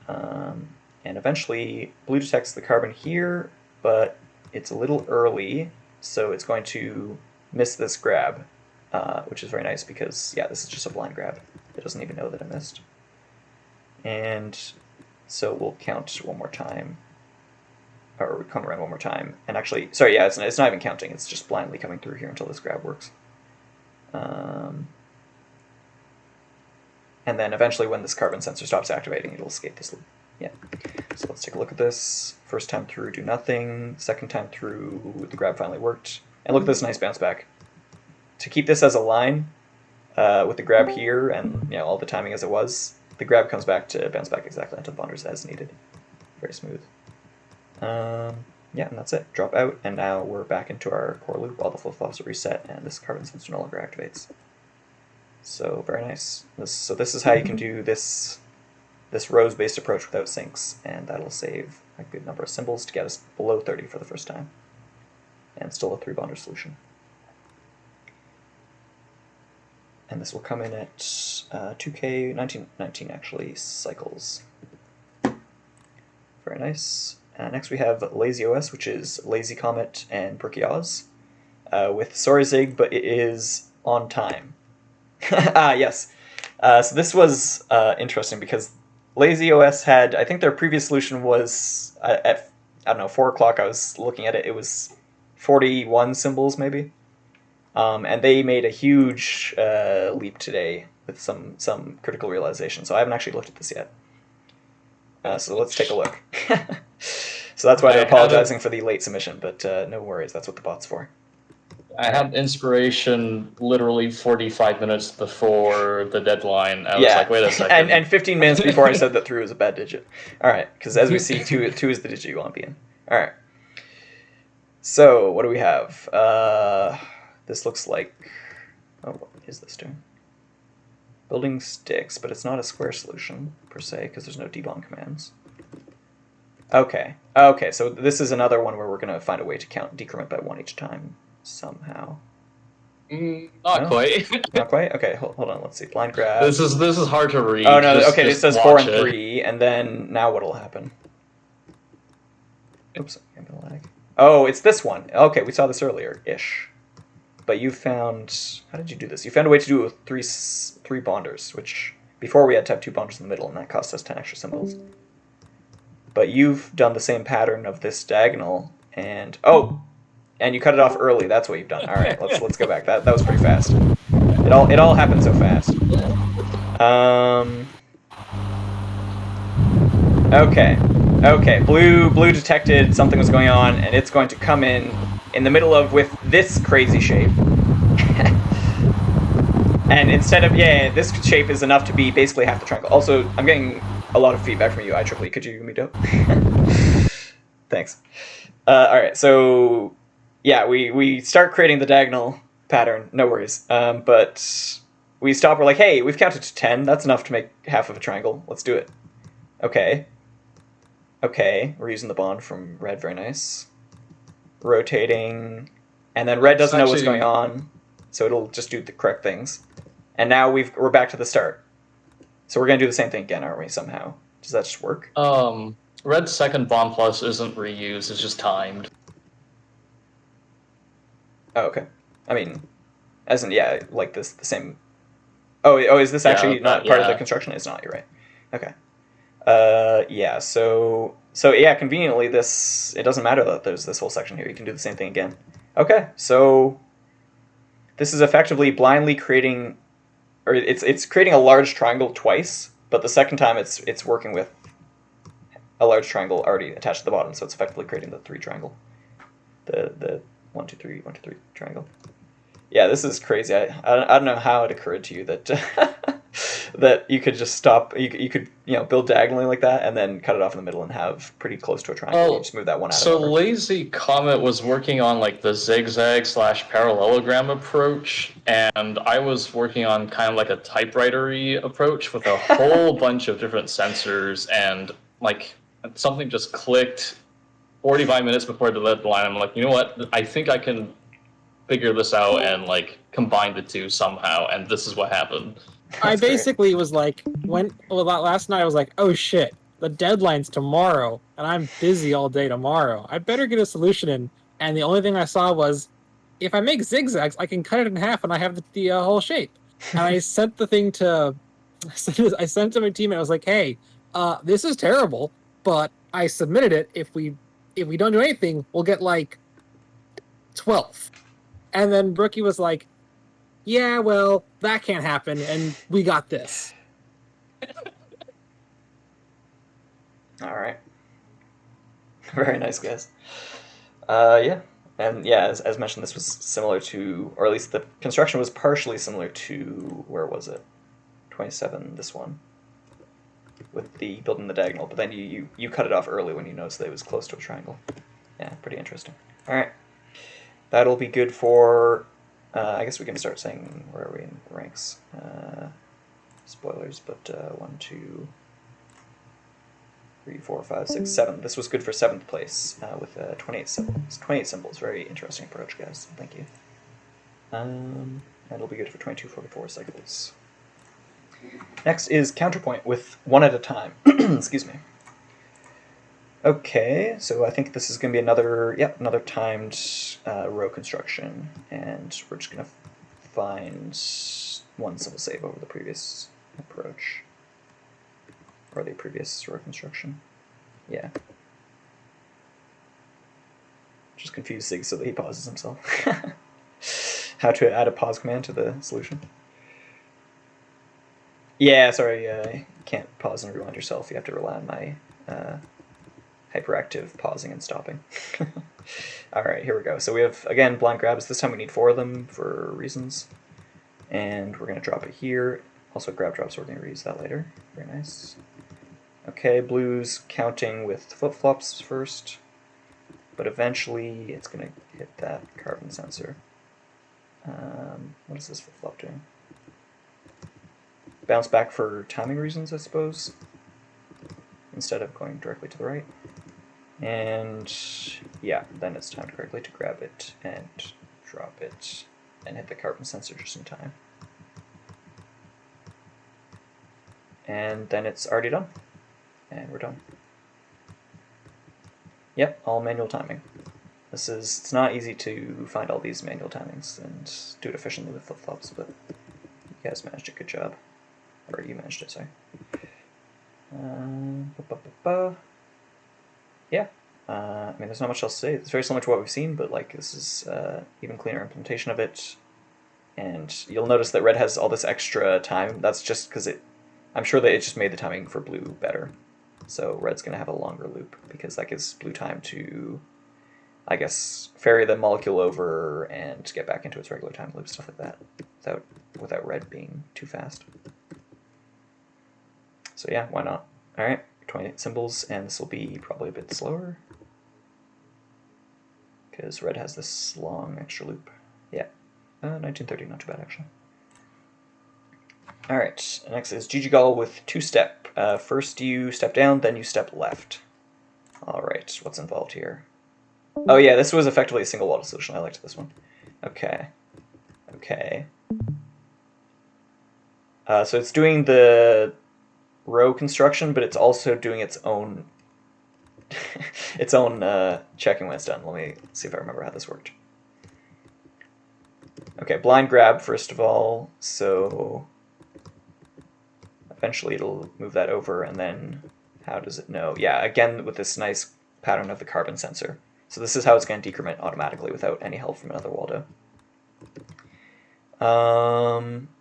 And eventually, blue detects the carbon here, but it's a little early, so it's going to miss this grab, which is very nice because, yeah, this is just a blind grab. It doesn't even know that it missed. And so we'll count one more time, or we come around one more time. And actually, sorry, yeah, it's not even counting. It's just blindly coming through here until this grab works. And then eventually when this carbon sensor stops activating, it'll escape this loop. Yeah. So let's take a look at this. First time through, do nothing. Second time through, the grab finally worked. And look at this nice bounce back. To keep this as a line, with the grab here and all the timing as it was, the grab comes back to bounce back exactly onto the bonders as needed. Very smooth. Yeah, and that's it. Drop out, and now we're back into our core loop. All the flip-flops are reset, and this carbon sensor no longer activates. So very nice. So this is how you can do this rows-based approach without sinks, and that'll save a good number of symbols to get us below 30 for the first time. And still a 3-bonder solution. And this will come in at 2K, 19 actually, cycles. Very nice. Next we have Lazieos, which is Lazy Comet and brookieoz, with sorry Zig, but it is on time. Yes. So this was interesting because Lazieos had, I think their previous solution was at, I don't know, 4 o'clock I was looking at it, it was 41 symbols maybe. And they made a huge leap today with some critical realization. So I haven't actually looked at this yet. So let's take a look. So that's why they're apologizing for the late submission, but no worries, that's what the bot's for. I had inspiration literally 45 minutes before the deadline. I was like, wait a second. And 15 minutes before I said that 3 was a bad digit. All right, because as we see, 2 is the digit you want to be in. All right. So what do we have? This looks like... Oh, what is this doing? Building sticks, but it's not a square solution, per se, because there's no debond commands. Okay. Okay, so this is another one where we're going to find a way to decrement by 1 each time, somehow. Not quite. Not quite? Okay, hold on, let's see. Blind grab. This is hard to read. Oh, no, okay, it says 4 and 3, and then now what'll happen? Oops, I'm going to lag. Oh, it's this one. Okay, we saw this earlier-ish. But you found... How did you do this? You found a way to do it with 3 bonders, which... Before we had to have 2 bonders in the middle, and that cost us 10 extra symbols. But you've done the same pattern of this diagonal, and... Oh! And you cut it off early, that's what you've done. Alright, let's go back. That was pretty fast. It all happened so fast. Okay. Okay, blue detected something was going on, and it's going to come in the middle of with this crazy shape. And instead of, this shape is enough to be basically half the triangle. Also, I'm getting a lot of feedback from you, IEEE. Could you mute up? Thanks. Alright, so, yeah, we start creating the diagonal pattern, no worries. But we stop, we're like, hey, we've counted to 10, that's enough to make half of a triangle, let's do it. Okay. Okay, we're using the bond from red, very nice. Rotating, And then red doesn't know what's actually- going on, so it'll just do the correct things. And now we're back to the start. So we're going to do the same thing again, aren't we, somehow? Does that just work? Red's second bomb plus isn't reused, it's just timed. Oh, okay. I mean, as in, yeah, like this, the same... Oh, is this actually not part of the construction? It's not, you're right. Okay. Yeah, so yeah, conveniently, it doesn't matter that there's this whole section here. You can do the same thing again. Okay, so this is effectively blindly creating, or it's creating a large triangle twice, but the second time it's working with a large triangle already attached to the bottom, so it's effectively creating the 3 triangle, the 1 2 3 1 2 3 triangle. Yeah, this is crazy. I don't know how it occurred to you that that you could just stop. You could build diagonally like that and then cut it off in the middle and have pretty close to a triangle. You just move that one out. So Lazy Comet was working on like the zigzag/parallelogram approach, and I was working on kind of like a typewriter-y approach with a whole bunch of different sensors, and like something just clicked 45 minutes before the deadline. I'm like, you know what? I think I can figure this out and like combine the two somehow, and this is what happened. I basically was like, last night I was like, oh shit, the deadline's tomorrow, and I'm busy all day tomorrow. I better get a solution in. And the only thing I saw was, if I make zigzags, I can cut it in half, and I have the whole shape. And I sent the thing to, I sent to my teammate. I was like, hey, this is terrible, but I submitted it. If we don't do anything, we'll get like 12. And then Brookie was like, yeah, well, that can't happen, and we got this. All right. Very nice, guys. Yeah. And yeah, as mentioned, this was similar to, or at least the construction was partially similar to, where was it? 27, this one. With the building the diagonal, but then you cut it off early when you noticed that it was close to a triangle. Yeah, pretty interesting. All right. That'll be good for, I guess we can start saying, where are we in ranks? Spoilers, but 1, 2, 3, 4, 5, 6, 7. This was good for 7th place with 28 symbols. 28 symbols, very interesting approach, guys. Thank you. That'll be good for 22, 44 cycles. Next is Counterpoint with 1 at a time. Excuse me. Okay, so I think this is going to be another timed row construction, and we're just going to find 1 symbol save over the previous approach, or the previous row construction. Yeah. Just confuse Zig so that he pauses himself. How to add a pause command to the solution. Yeah, sorry, you can't pause and rewind yourself. You have to rely on my hyperactive pausing and stopping. Alright, here we go. So we have, again, blind grabs. This time we need 4 of them for reasons. And we're going to drop it here. Also grab drops, so we're going to reuse that later. Very nice. Okay, blue's counting with flip-flops first. But eventually it's going to hit that carbon sensor. What is this flip-flop doing? Bounce back for timing reasons, I suppose, instead of going directly to the right. And yeah, then it's timed correctly to grab it and drop it and hit the carbon sensor just in time. And then it's already done. And we're done. Yep, all manual timing. It's not easy to find all these manual timings and do it efficiently with flip-flops, but you guys managed a good job. Or you managed it, sorry. Yeah. I mean, there's not much else to say. It's very similar to what we've seen, but like this is even cleaner implementation of it. And you'll notice that red has all this extra time. That's just because I'm sure that it just made the timing for blue better. So red's going to have a longer loop because that gives blue time to, I guess, ferry the molecule over and get back into its regular time loop, stuff like that, without red being too fast. So yeah, why not? Alright, 28 symbols, and this will be probably a bit slower. Because red has this long extra loop. Yeah, 1930, not too bad actually. Alright, next is gggol with 2-step. First you step down, then you step left. Alright, what's involved here? Oh yeah, this was effectively a single water solution. I liked this one. Okay. Okay. So it's doing the row construction, but it's also doing its own its own checking when it's done. Let me see if I remember how this worked. Okay, blind grab first of all, so eventually it'll move that over, and then how does it know? Yeah, again with this nice pattern of the carbon sensor. So this is how it's going to decrement automatically without any help from another Waldo.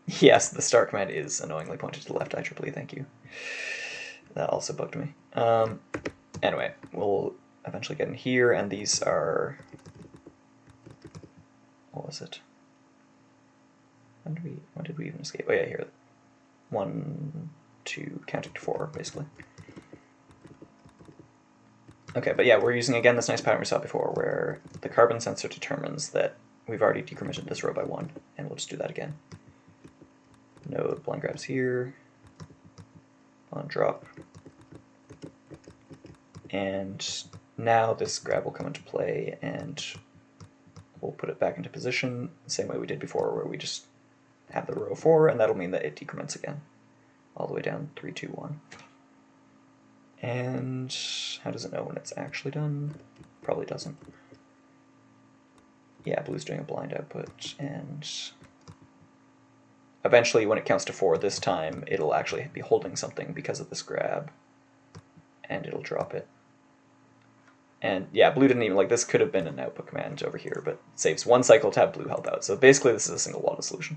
Yes, the start command is annoyingly pointed to the left, IEEE, thank you. That also bugged me. Anyway, we'll eventually get in here, and these are... What was it? When did we even escape? Oh yeah, here. 1, 2, counting to 4, basically. Okay, but yeah, we're using again this nice pattern we saw before, where the carbon sensor determines that we've already decremented this row by 1, and we'll just do that again. No blind grabs here. On drop. And now this grab will come into play, and we'll put it back into position the same way we did before, where we just have the row 4, and that'll mean that it decrements again, all the way down 3, 2, 1. And how does it know when it's actually done? Probably doesn't. Yeah, blue's doing a blind output, and eventually when it counts to 4 this time, it'll actually be holding something because of this grab, and it'll drop it. And yeah, blue didn't even, like, this could have been an output command over here, but it saves 1 cycle to have blue help out. So basically this is a single Waldo solution.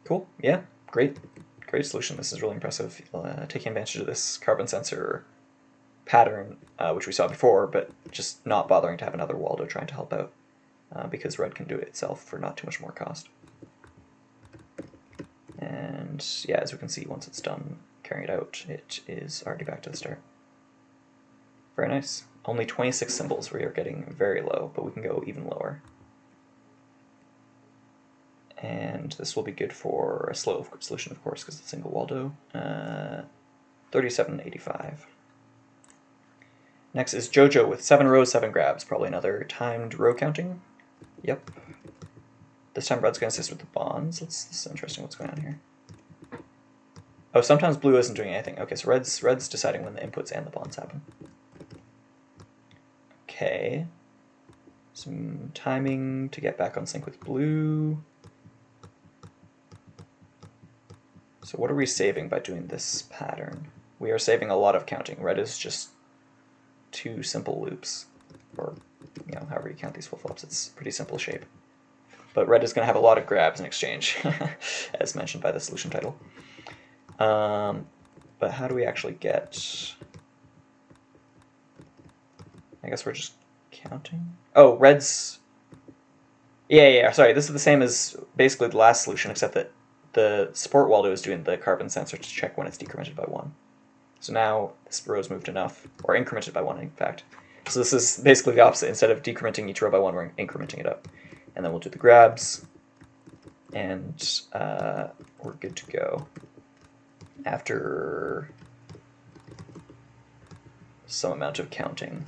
Cool, yeah, great solution. This is really impressive. Taking advantage of this carbon sensor pattern, which we saw before, but just not bothering to have another Waldo trying to help out, because red can do it itself for not too much more cost. And yeah, as we can see, once it's done carrying it out, it is already back to the start. Very nice. Only 26 symbols. We are getting very low, but we can go even lower. And this will be good for a slow solution, of course, because it's a single Waldo. 3785. Next is Jojo with 7 rows, 7 grabs. Probably another timed row counting. Yep. This time red's going to assist with the bonds. This is interesting what's going on here. Oh, sometimes blue isn't doing anything. Okay, so red's deciding when the inputs and the bonds happen. Okay. Some timing to get back on sync with blue. So what are we saving by doing this pattern? We are saving a lot of counting. Red is just 2 simple loops, or however you count these flip-flops. It's a pretty simple shape. But red is going to have a lot of grabs in exchange, as mentioned by the solution title. But how do we actually get... I guess we're just counting? Oh, red's... Yeah, sorry, this is the same as basically the last solution, except that the support Waldo is doing the carbon sensor to check when it's decremented by 1. So now this row's moved enough, or incremented by 1 in fact. So this is basically the opposite. Instead of decrementing each row by 1, we're incrementing it up. And then we'll do the grabs, and we're good to go. After some amount of counting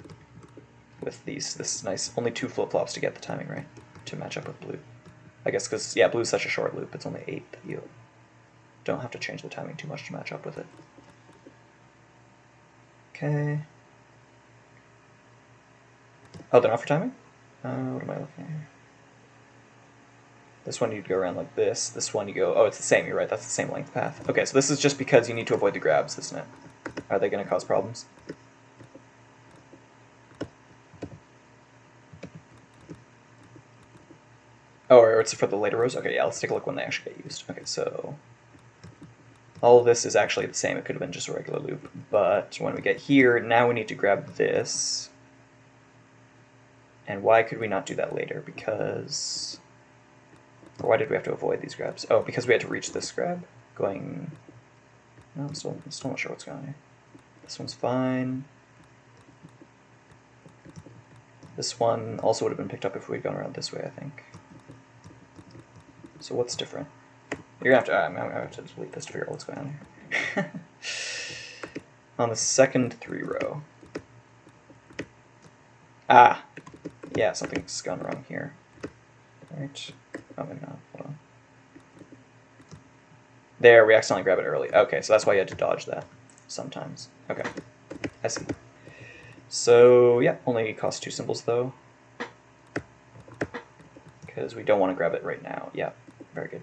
with this nice, only 2 flip-flops to get the timing right, to match up with blue. I guess because, yeah, blue's such a short loop, it's only 8 that you don't have to change the timing too much to match up with it. Okay. Oh, they're not for timing? What am I looking at here? This one you'd go around like this. This one you go, oh, it's the same, you're right, that's the same length path. Okay, so this is just because you need to avoid the grabs, isn't it? Are they going to cause problems? Oh, or it's for the later rows? Okay, yeah, let's take a look when they actually get used. Okay, so all of this is actually the same. It could have been just a regular loop. But when we get here, now we need to grab this. And why could we not do that later? Because... Or why did we have to avoid these grabs? Oh, because we had to reach this grab. Going... No, I'm still not sure what's going on here. This one's fine. This one also would have been picked up if we had gone around this way, I think. So what's different? You're gonna have to. I'm gonna have to delete this to figure out what's going on here. On the second 3 row. Ah, yeah, something's gone wrong here. Right. Oh, maybe not. Hold on. There, we accidentally grab it early. Okay, so that's why you had to dodge that sometimes. Okay, I see. So yeah, only costs 2 symbols though, because we don't want to grab it right now. Yeah, very good.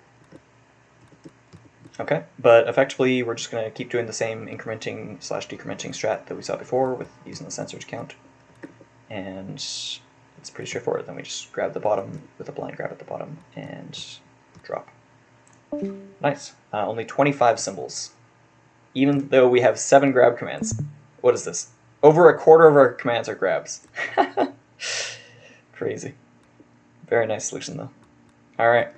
Okay, but effectively we're just going to keep doing the same incrementing / decrementing strat that we saw before with using the sensor to count. And it's pretty straightforward. Then we just grab the bottom with a blind grab at the bottom and drop. Nice. Only 25 symbols. Even though we have 7 grab commands. What is this? Over a quarter of our commands are grabs. Crazy. Very nice solution though. Alright.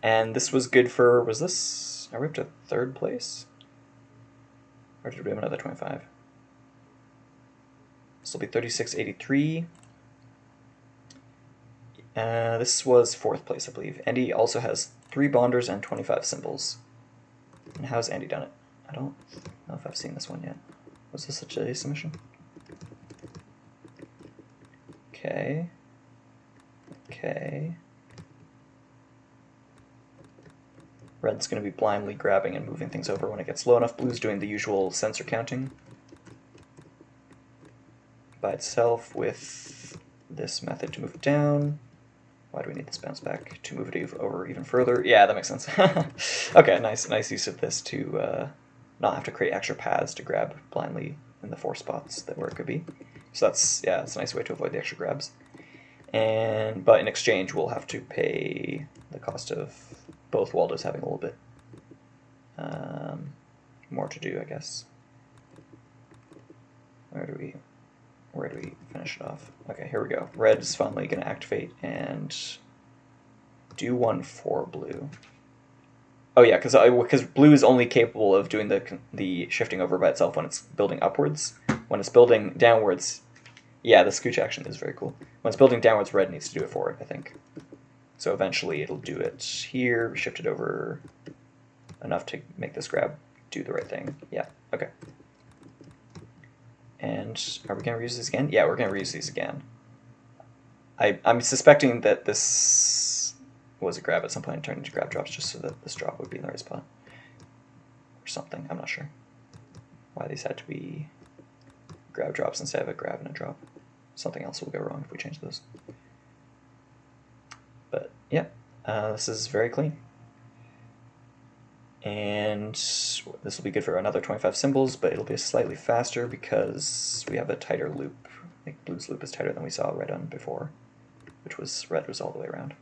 And this was good for, was this? Are we up to 3rd place? Or did we have another 25? This will be 3683. This was 4th place, I believe. Andy also has 3 bonders and 25 symbols. And how's Andy done it? I don't know if I've seen this one yet. Was this such a submission? Okay. Okay. Red's going to be blindly grabbing and moving things over when it gets low enough. Blue's doing the usual sensor counting by itself with this method to move it down. Why do we need this bounce back? To move it over even further? Yeah, that makes sense. Okay, nice use of this to not have to create extra paths to grab blindly in the 4 spots where it could be. So that's a nice way to avoid the extra grabs. But in exchange, we'll have to pay the cost of both Waldos having a little bit more to do, I guess. Where do we finish it off? Okay, here we go. Red is finally going to activate and do one for blue. Oh yeah, because blue is only capable of doing the shifting over by itself when it's building upwards. When it's building downwards, yeah, the scooch action is very cool. When it's building downwards, red needs to do it for it, I think. So eventually it'll do it here, shift it over enough to make this grab do the right thing. Yeah, okay. And are we going to reuse these again? Yeah, we're going to reuse these again. I'm suspecting that this was a grab at some point and turned into grab drops just so that this drop would be in the right spot. Or something, I'm not sure. Why these had to be grab drops instead of a grab and a drop. Something else will go wrong if we change those. But yeah, this is very clean. And this will be good for another 25 symbols, but it'll be slightly faster because we have a tighter loop. I think blue's loop is tighter than we saw red on before, which was red was all the way around.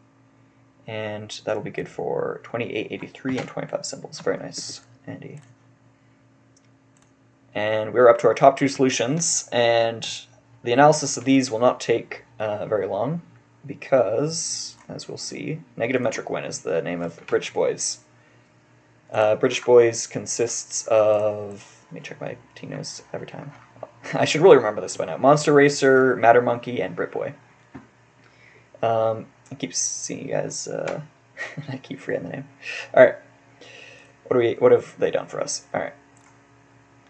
And that'll be good for 2883 and 25 symbols. Very nice, Andy. And we're up to our top 2 solutions, and the analysis of these will not take very long because, as we'll see, Negative Metric Win is the name of British Boys. British Boys consists of, let me check my team notes every time. I should really remember this by now. Monster Racer, Mattermonkey, and Britboy. I keep seeing you guys, I keep forgetting the name. Alright, what have they done for us? Alright.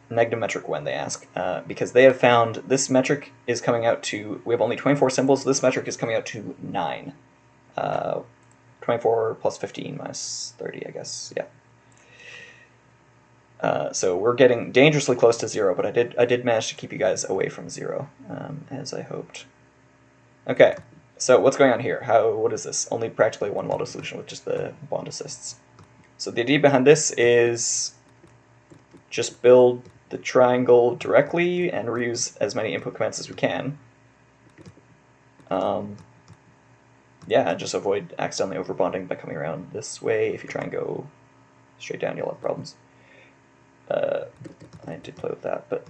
Negative metric when they ask, because they have found this metric is coming out to, we have only 24 symbols, this metric is coming out to 9. 24 plus 15 minus 30, I guess, yeah. So we're getting dangerously close to 0, but I did manage to keep you guys away from 0, as I hoped. Okay, so what's going on here? What is this? Only practically one Waldo solution with just the bond assists. So the idea behind this is just build the triangle directly and reuse as many input commands as we can. Yeah, and just avoid accidentally overbonding by coming around this way. If you try and go straight down, you'll have problems. I did play with that, but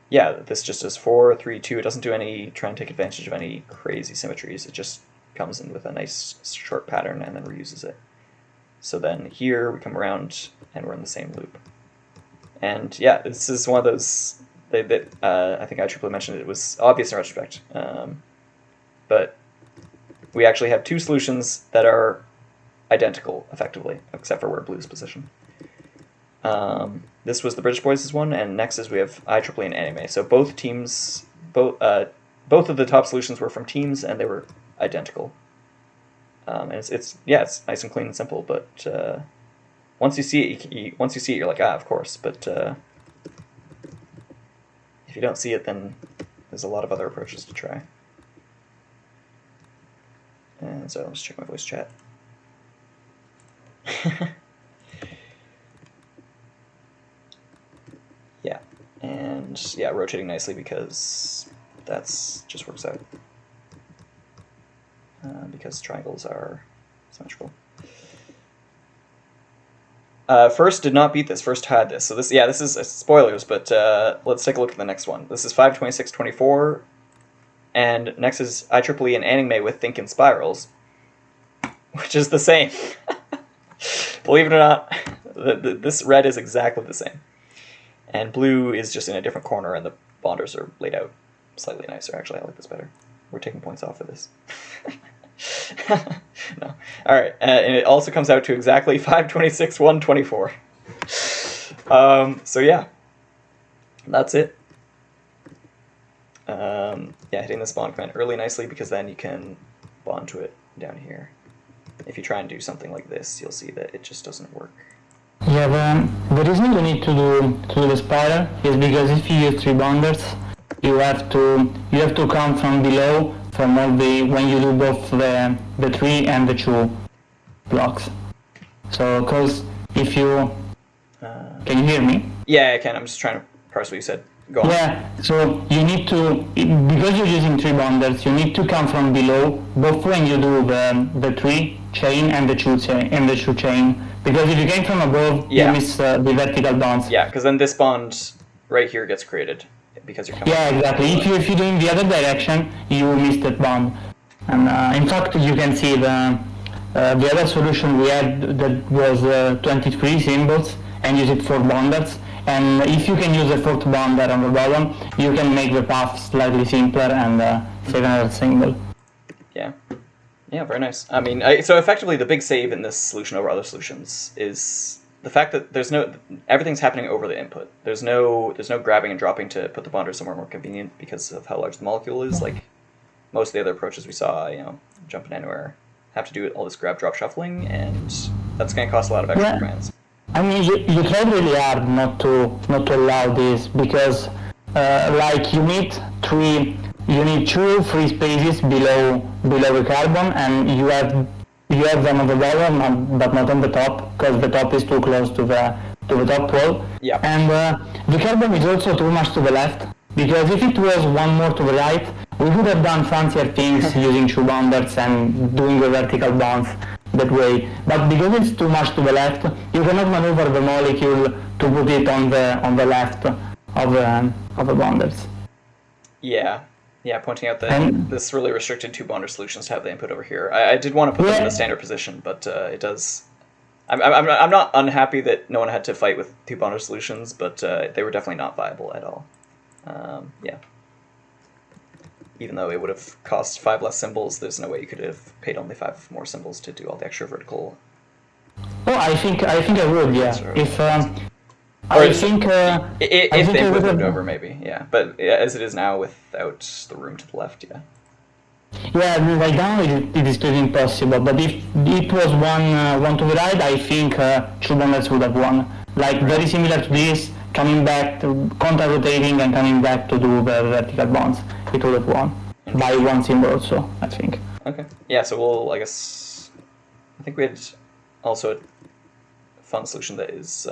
yeah, this just does 4, 3, 2. It doesn't do any, try and take advantage of any crazy symmetries. It just comes in with a nice short pattern and then reuses it. So then here we come around and we're in the same loop. And yeah, this is one of those that I think I triply mentioned it was obvious in retrospect. But we actually have 2 solutions that are identical, effectively, except for where blue's positioned. This was the British Boys' one, and next is we have IEEE and anningmay. So both teams, both of the top solutions were from teams, and they were identical. And it's nice and clean and simple. But once you see it, you're like, of course. But if you don't see it, then there's a lot of other approaches to try. And so let's check my voice chat. Yeah, and yeah, rotating nicely because that's just works out. Because triangles are symmetrical. First did not beat this. First had this. So this is spoilers, but let's take a look at the next one. This is 52624, and next is IEEE and anningmay with think in spirals, which is the same. Believe it or not, this red is exactly the same. And blue is just in a different corner, and the bonders are laid out slightly nicer. Actually, I like this better. We're taking points off for this. No. All right, and it also comes out to exactly 526, 124. So yeah, that's it. Hitting this bond command early nicely, because then you can bond to it down here. If you try and do something like this, you'll see that it just doesn't work. Yeah, the reason you need to do the spiral is because if you use 3 bonders, you have to come from below from all when you do both the 3 and the 2 blocks. So, because if you can you hear me? Yeah, I can. I'm just trying to parse what you said. Go on. Yeah, so you need to, because you're using 3 bonders, you need to come from below, both when you do the 3 chain and the 2 chain. Because if you came from above, you miss the vertical bonds. Yeah, because then this bond right here gets created because you're coming. Yeah, exactly. If you're doing the other direction, you miss that bond. And in fact, you can see the other solution we had that was 23 symbols and use it for bonders. And if you can use a 4th bonder on the bottom, you can make the path slightly simpler and save another symbol. Yeah. Yeah, very nice. I mean, so effectively the big save in this solution over other solutions is the fact that everything's happening over the input. There's no grabbing and dropping to put the bonder somewhere more convenient because of how large the molecule is. Like most of the other approaches we saw, jumping anywhere, have to do all this grab, drop, shuffling, and that's going to cost a lot of extra commands. I mean, you try really hard not to allow this, because like you need 2 free spaces below the carbon, and you have them on the bottom, but not on the top, because the top is too close to the top wall. Yeah. And the carbon is also too much to the left, because if it was one more to the right, we would have done fancier things using 2 bonders and doing the vertical bonds that way. But because it's too much to the left, you cannot maneuver the molecule to put it on the left of the bonders. Yeah. Yeah, pointing out that this really restricted 2 bonder solutions to have the input over here. I did want to put them in the standard position, but it does. I'm not unhappy that no one had to fight with 2 bonder solutions, but they were definitely not viable at all. Even though it would have cost 5 less symbols, there's no way you could have paid only 5 more symbols to do all the extra vertical. Well, I think I would, yeah. If if they would have moved over, maybe, yeah. But as it is now, without the room to the left, yeah. Yeah, right now it is pretty impossible. But if it was one to the right, I think 2 bonders would have won. Like very similar to this, coming back, counter-rotating and coming back to do the vertical bonds. It would have won by 1 symbol also, I think. Okay. Yeah, so I think we had also a fun solution that is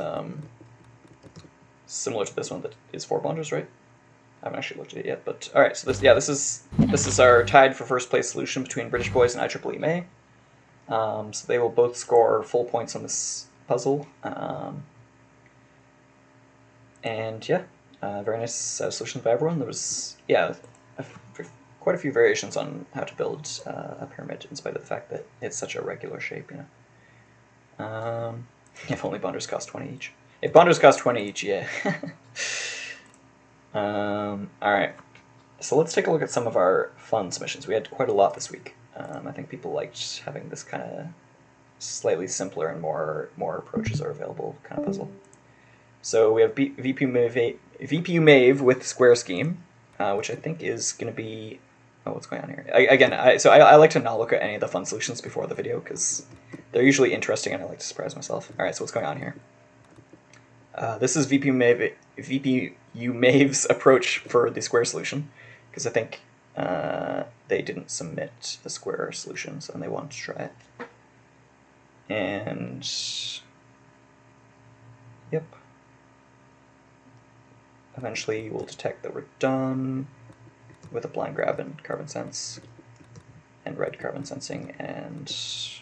similar to this one that is 4 bonders, right? I haven't actually looked at it yet, but all right. So this is our tied for first place solution between British Boys and IEEEMay. So they will both score full points on this puzzle. And yeah, very nice solution by everyone. There was quite a few variations on how to build a pyramid, in spite of the fact that it's such a regular shape. If only bonders cost 20 each. If bonders cost 20 each, yeah. All right. So let's take a look at some of our fun submissions. We had quite a lot this week. I think people liked having this kind of slightly simpler and more approaches are available kind of puzzle. So we have vpumeyyv with square scheme, which I think is going to be... Oh, what's going on here? I like to not look at any of the fun solutions before the video, because they're usually interesting and I like to surprise myself. Alright, so what's going on here? This is vpumeyyv's approach for the square solution, because I think they didn't submit the square solutions and they wanted to try it. And... Yep. Eventually we'll detect that we're done with a blind grab and carbon sense and red carbon sensing, and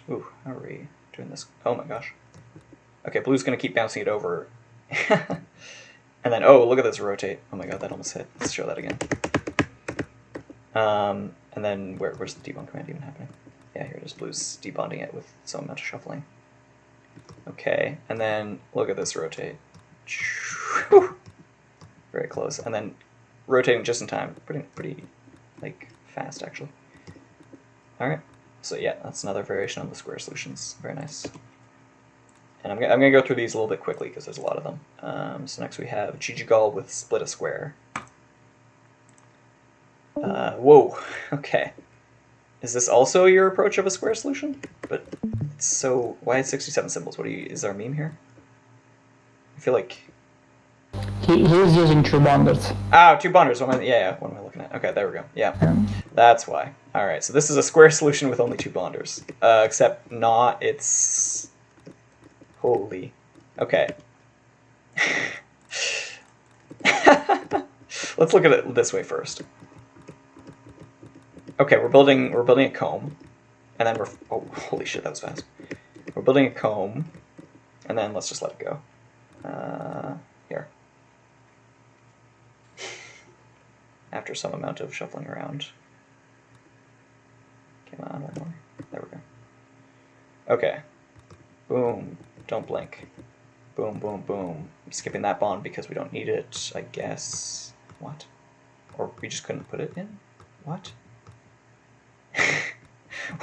ooh, how are we doing this? Oh my gosh. Okay, blue's gonna keep bouncing it over. And then, oh, look at this rotate. Oh my god, that almost hit. Let's show that again. And then where's the debond command even happening? Yeah, here it is. Blue's debonding it with some amount of shuffling. Okay, and then look at this rotate. Very close. And then rotating just in time. Pretty like fast actually. Alright. So yeah, that's another variation on the square solutions. Very nice. And I'm gonna go through these a little bit quickly because there's a lot of them. So next we have gggol with split a square. Whoa, okay. Is this also your approach of a square solution? But it's so... Why is 67 symbols? What is there a meme here? I feel like... He is using two bonders. Ah, two bonders. What am I looking at? Okay, there we go. Yeah, that's why. Alright, so this is a square solution with only two bonders. Except not, it's... Holy. Okay. Let's look at it this way first. Okay, we're building a comb, and then oh, holy shit, that was fast. We're building a comb, and then let's just let it go. Here. After some amount of shuffling around. Come on, one more. There we go. Okay. Boom. Don't blink. Boom, boom, boom. I'm skipping that bond because we don't need it, I guess. What? Or we just couldn't put it in? What?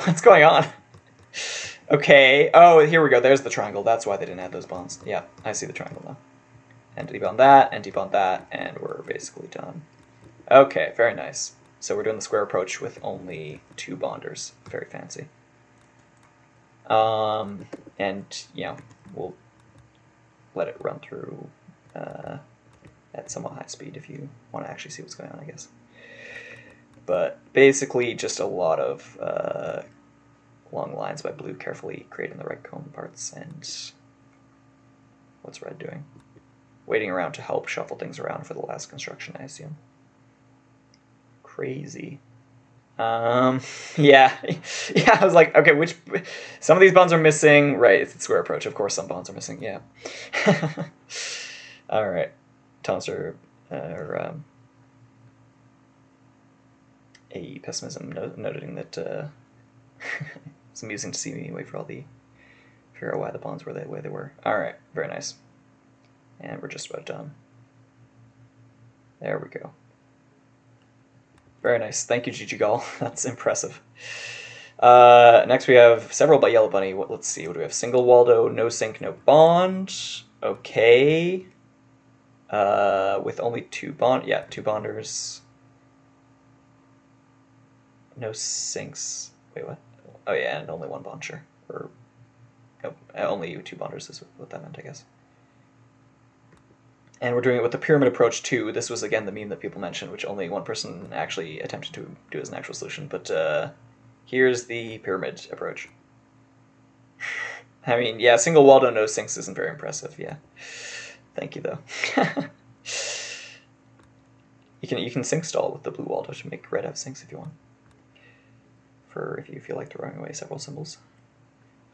What's going on? Okay. Oh, here we go. There's the triangle. That's why they didn't add those bonds. Yeah, I see the triangle now. And debond that, and we're basically done. Okay, very nice. So we're doing the square approach with only two bonders. Very fancy. And, you know, we'll let it run through at somewhat high speed if you want to actually see what's going on, I guess. But basically just a lot of long lines by blue, carefully creating the right comb parts, and what's red doing? Waiting around to help shuffle things around for the last construction, I assume. Crazy. Yeah. Yeah, I was like, okay, some of these bonds are missing. Right, it's the square approach. Of course some bonds are missing, yeah. Alright. Tonster, a pessimism noting that it's amusing to see me wait for figure out why the bonds were the way they were. Alright, very nice. And we're just about done. There we go. Very nice. Thank you, gggol. That's impressive. Next we have several by YellowBunny. Let's see, what do we have? Single Waldo, no sync, no bond. Okay. With only two bonders. No syncs. Wait, what? Oh yeah, and only one bond, sure. Or nope, only two bonders is what that meant, I guess. And we're doing it with the pyramid approach too. This was again the meme that people mentioned, which only one person actually attempted to do as an actual solution. But here's the pyramid approach. I mean, yeah, single Waldo, no syncs isn't very impressive. Yeah, thank you though. You can sync stall with the blue Waldo to make red have syncs if you want. If you feel like throwing away several symbols.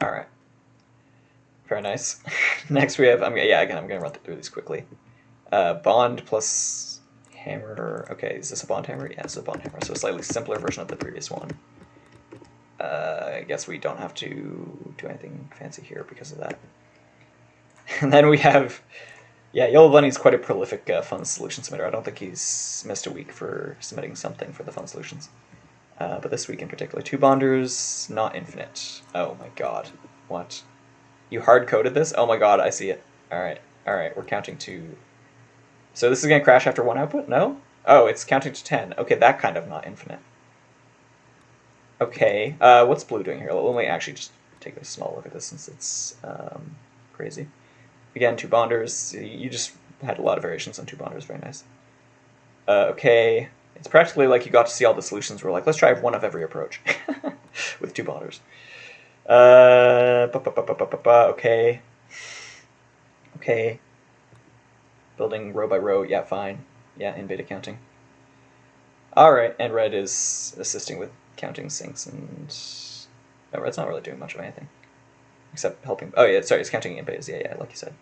All right. Very nice. Next we have, again, I'm going to run through these quickly. Bond plus hammer. Okay, is this a bond hammer? Yeah, it's a bond hammer. So a slightly simpler version of the previous one. I guess we don't have to do anything fancy here because of that. And then we have, yeah, YellowBunny's quite a prolific fun solution submitter. I don't think he's missed a week for submitting something for the fun solutions. But this week in particular, two bonders, not infinite. Oh my god. What? You hard-coded this? Oh my god, I see it. Alright, we're counting to... So this is going to crash after one output? No? Oh, it's counting to 10. Okay, that kind of not infinite. Okay, what's blue doing here? Let me actually just take a small look at this since it's crazy. Again, 2 bonders. You just had a lot of variations on 2 bonders. Very nice. Okay, it's practically like you got to see all the solutions. We're like, let's try one of every approach with 2 bonders. Okay. Okay. Building row by row. Yeah, fine. Yeah, in beta counting. Alright, and red is assisting with counting sinks and... No, red's not really doing much of anything. Except helping... Oh, yeah, sorry, it's counting in betas. Yeah, like you said.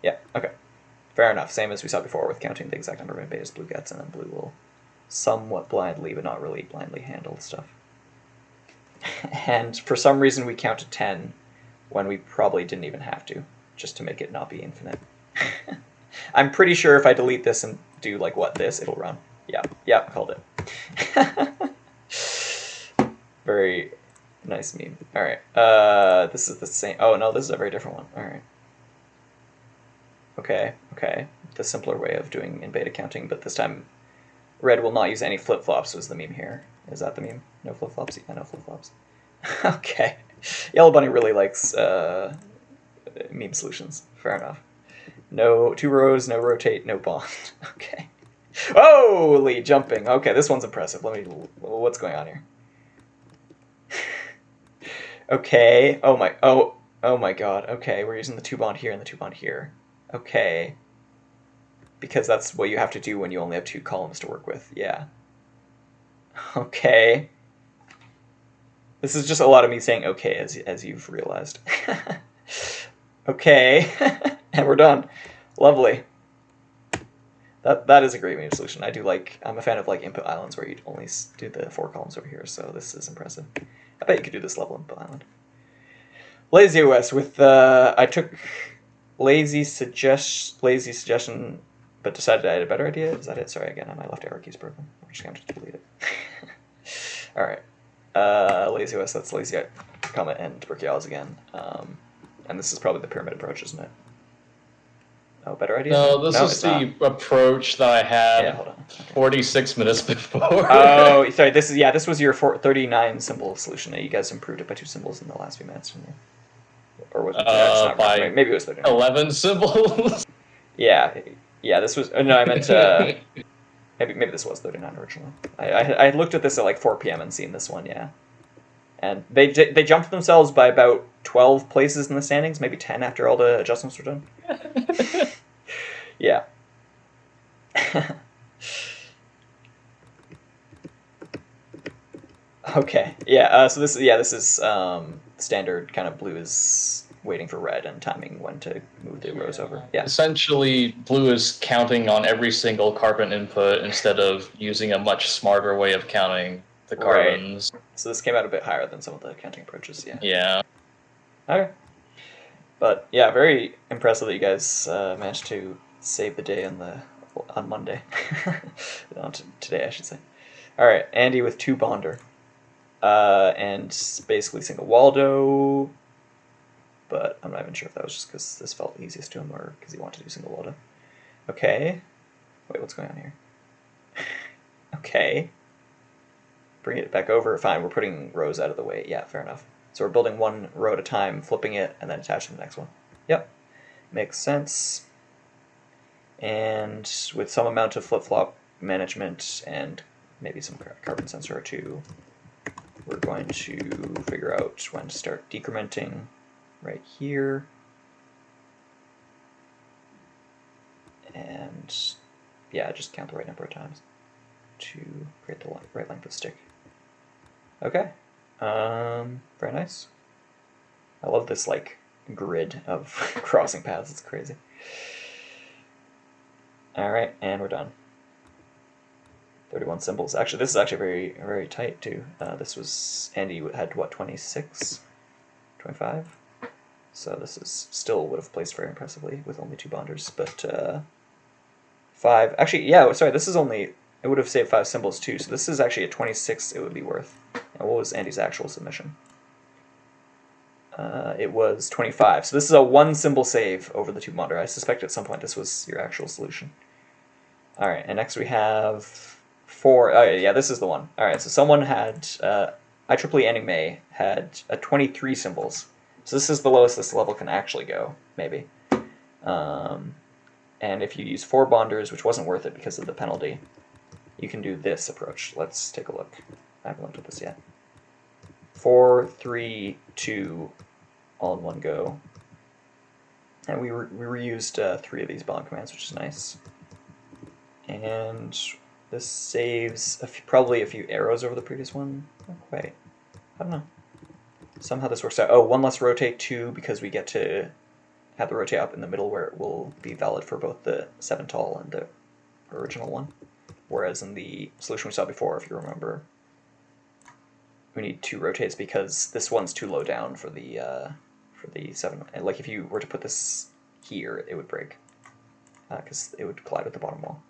Yeah, okay. Fair enough. Same as we saw before with counting the exact number of betas blue gets, and then blue will somewhat blindly, but not really blindly, handle stuff. And for some reason we counted 10 when we probably didn't even have to, just to make it not be infinite. I'm pretty sure if I delete this and do like this, it'll run. Yeah, called it. Very nice meme. Alright, this is the same. Oh no, this is a very different one. Alright. Okay. The simpler way of doing in beta counting, but this time red will not use any flip-flops was the meme here. Is that the meme? No flip-flops? Yeah, no flip-flops. Okay. YellowBunny really likes meme solutions. Fair enough. No 2 rows, no rotate, no bond. Okay. Holy jumping. Okay, this one's impressive. What's going on here? Okay. Oh my god. Okay, we're using the 2 bond here and the 2 bond here. Okay. Because that's what you have to do when you only have 2 columns to work with. Yeah. Okay. This is just a lot of me saying okay, as you've realized. Okay. And we're done. Lovely. That is a great meme solution. I'm a fan of input islands where you only do the 4 columns over here, so this is impressive. I bet you could do this level input island. Lazieos with I took lazy suggestion, but decided I had a better idea. Is that it? Sorry again, my left arrow key's broken. I'm just going to delete it. All right. Lazieos, that's lazy comet and brookieoz again. And this is probably the pyramid approach, isn't it? Oh, better idea? No, this is the approach that I had hold on. Okay. 46 minutes before. Oh, sorry. This was your 39 symbol solution. You guys improved it by 2 symbols in the last few minutes, didn't you? Or was it not by right? Maybe it was 39. 11 symbols. Yeah. This was. No, I meant. Maybe this was 39 originally. I looked at this at 4 p.m. and seen this one. Yeah. And they jumped themselves by about 12 places in the standings, maybe 10 after all the adjustments were done. Yeah. Okay. Yeah. So this is standard kind of blue is waiting for red and timing when to move the rows over. Yeah. Essentially, blue is counting on every single carbon input instead of using a much smarter way of counting the carbons. Right. So this came out a bit higher than some of the counting approaches. Yeah. Yeah. Okay. But yeah, very impressive that you guys managed to save the day on Monday. Today, I should say. All right, Andy with 2 bonder, and basically single Waldo. But I'm not even sure if that was just because this felt easiest to him or because he wanted to do single Waldo. Okay. Wait, what's going on here? Okay. Bring it back over. Fine, we're putting rows out of the way. Yeah, fair enough. So we're building 1 row at a time, flipping it, and then attaching the next one. Yep. Makes sense. And with some amount of flip-flop management and maybe some carbon sensor or 2, we're going to figure out when to start decrementing right here. And yeah, just count the right number of times to create the right length of stick. Okay. Very nice. I love this grid of crossing paths. It's crazy. All right, and we're done. 31 symbols. Actually, this is actually very, very tight too. This was Andy had what 26, 25. So this is still would have placed very impressively with only 2 bonders, but 5. Actually, yeah. Sorry, this is only. It would have saved 5 symbols too. So this is actually a 26. It would be worth. And what was Andy's actual submission? it was 25. So this is a one symbol save over the tube bonder. I suspect at some point this was your actual solution. All right, and next we have 4. Oh yeah, this is the one. All right, so someone had IEEE anningmay had 23 symbols. So this is the lowest this level can actually go, maybe. And if you use 4 bonders, which wasn't worth it because of the penalty, you can do this approach. Let's take a look. I haven't looked at this yet. 4, 3, 2, all in one go. And we reused 3 of these bond commands, which is nice. And this saves probably a few arrows over the previous one. Not quite. I don't know. Somehow this works out. Oh, 1 less rotate, 2, because we get to have the rotate up in the middle where it will be valid for both the 7 tall and the original one. Whereas in the solution we saw before, if you remember, we need 2 rotates because this one's too low down for the 7. Like if you were to put this here, it would break because it would collide with the bottom wall.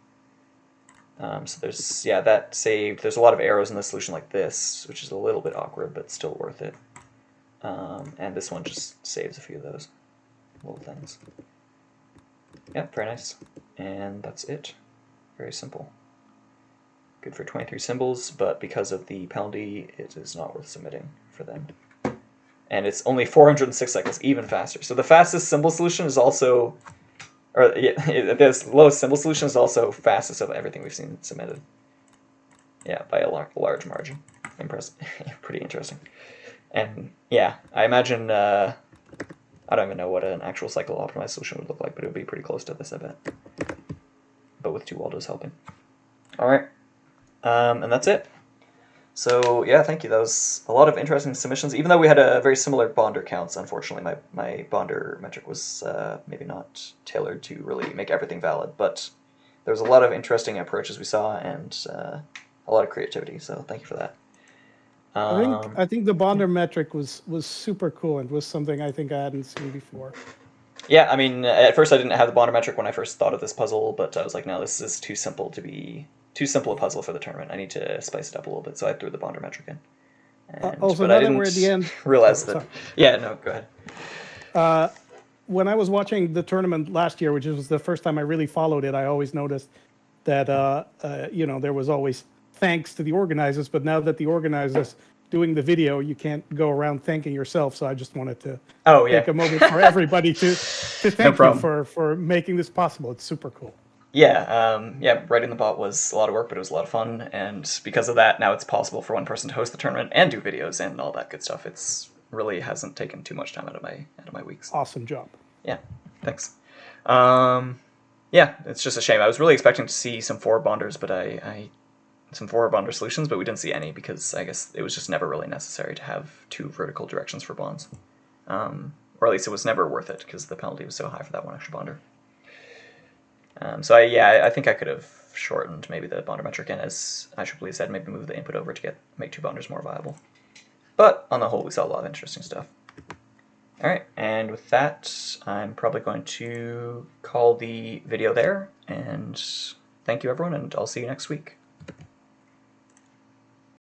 So there's, yeah, that saved. There's a lot of arrows in the solution like this, which is a little bit awkward, but still worth it. And this one just saves a few of those little things. Yeah, very nice. And that's it. Very simple. Good for 23 symbols, but because of the penalty, it is not worth submitting for them. And it's only 406 cycles, even faster. So the fastest symbol solution is also, or yeah, the lowest symbol solution is also fastest of everything we've seen submitted. Yeah, by a large margin. Impressive. Pretty interesting. And yeah, I imagine, I don't even know what an actual cycle optimized solution would look like, but it would be pretty close to this, I bet. But with 2 Waldos helping. All right. And that's it. So yeah, thank you. That was a lot of interesting submissions. Even though we had a very similar bonder counts, unfortunately, my bonder metric was maybe not tailored to really make everything valid. But there was a lot of interesting approaches we saw and a lot of creativity. So thank you for that. I think the bonder metric was super cool and was something I think I hadn't seen before. Yeah, I mean, at first I didn't have the bonder metric when I first thought of this puzzle, but I was like, no, this is too simple to be too simple a puzzle for the tournament. I need to spice it up a little bit, so I threw the bonder metric in. And, also, but now I that didn't we're at the end, realize that. Yeah, no, go ahead. When I was watching the tournament last year, which was the first time I really followed it, I always noticed that you know, there was always thanks to the organizers, but now that the organizers doing the video, you can't go around thanking yourself. So I just wanted to take a moment for everybody to thank you for making this possible. It's super cool. Yeah, yeah, writing the bot was a lot of work, but it was a lot of fun, and because of that, now it's possible for one person to host the tournament and do videos and all that good stuff. It's really hasn't taken too much time out of my weeks. Awesome job. Yeah, thanks. Yeah, it's just a shame. I was really expecting to see some 4 bonders, but some 4 bonder solutions, but we didn't see any because I guess it was just never really necessary to have 2 vertical directions for bonds, or at least it was never worth it because the penalty was so high for that one extra bonder. So I think I could have shortened maybe the bonder metric, and as IEEE said, maybe move the input over to make 2 bonders more viable. But on the whole, we saw a lot of interesting stuff. All right, and with that, I'm probably going to call the video there, and thank you everyone, and I'll see you next week.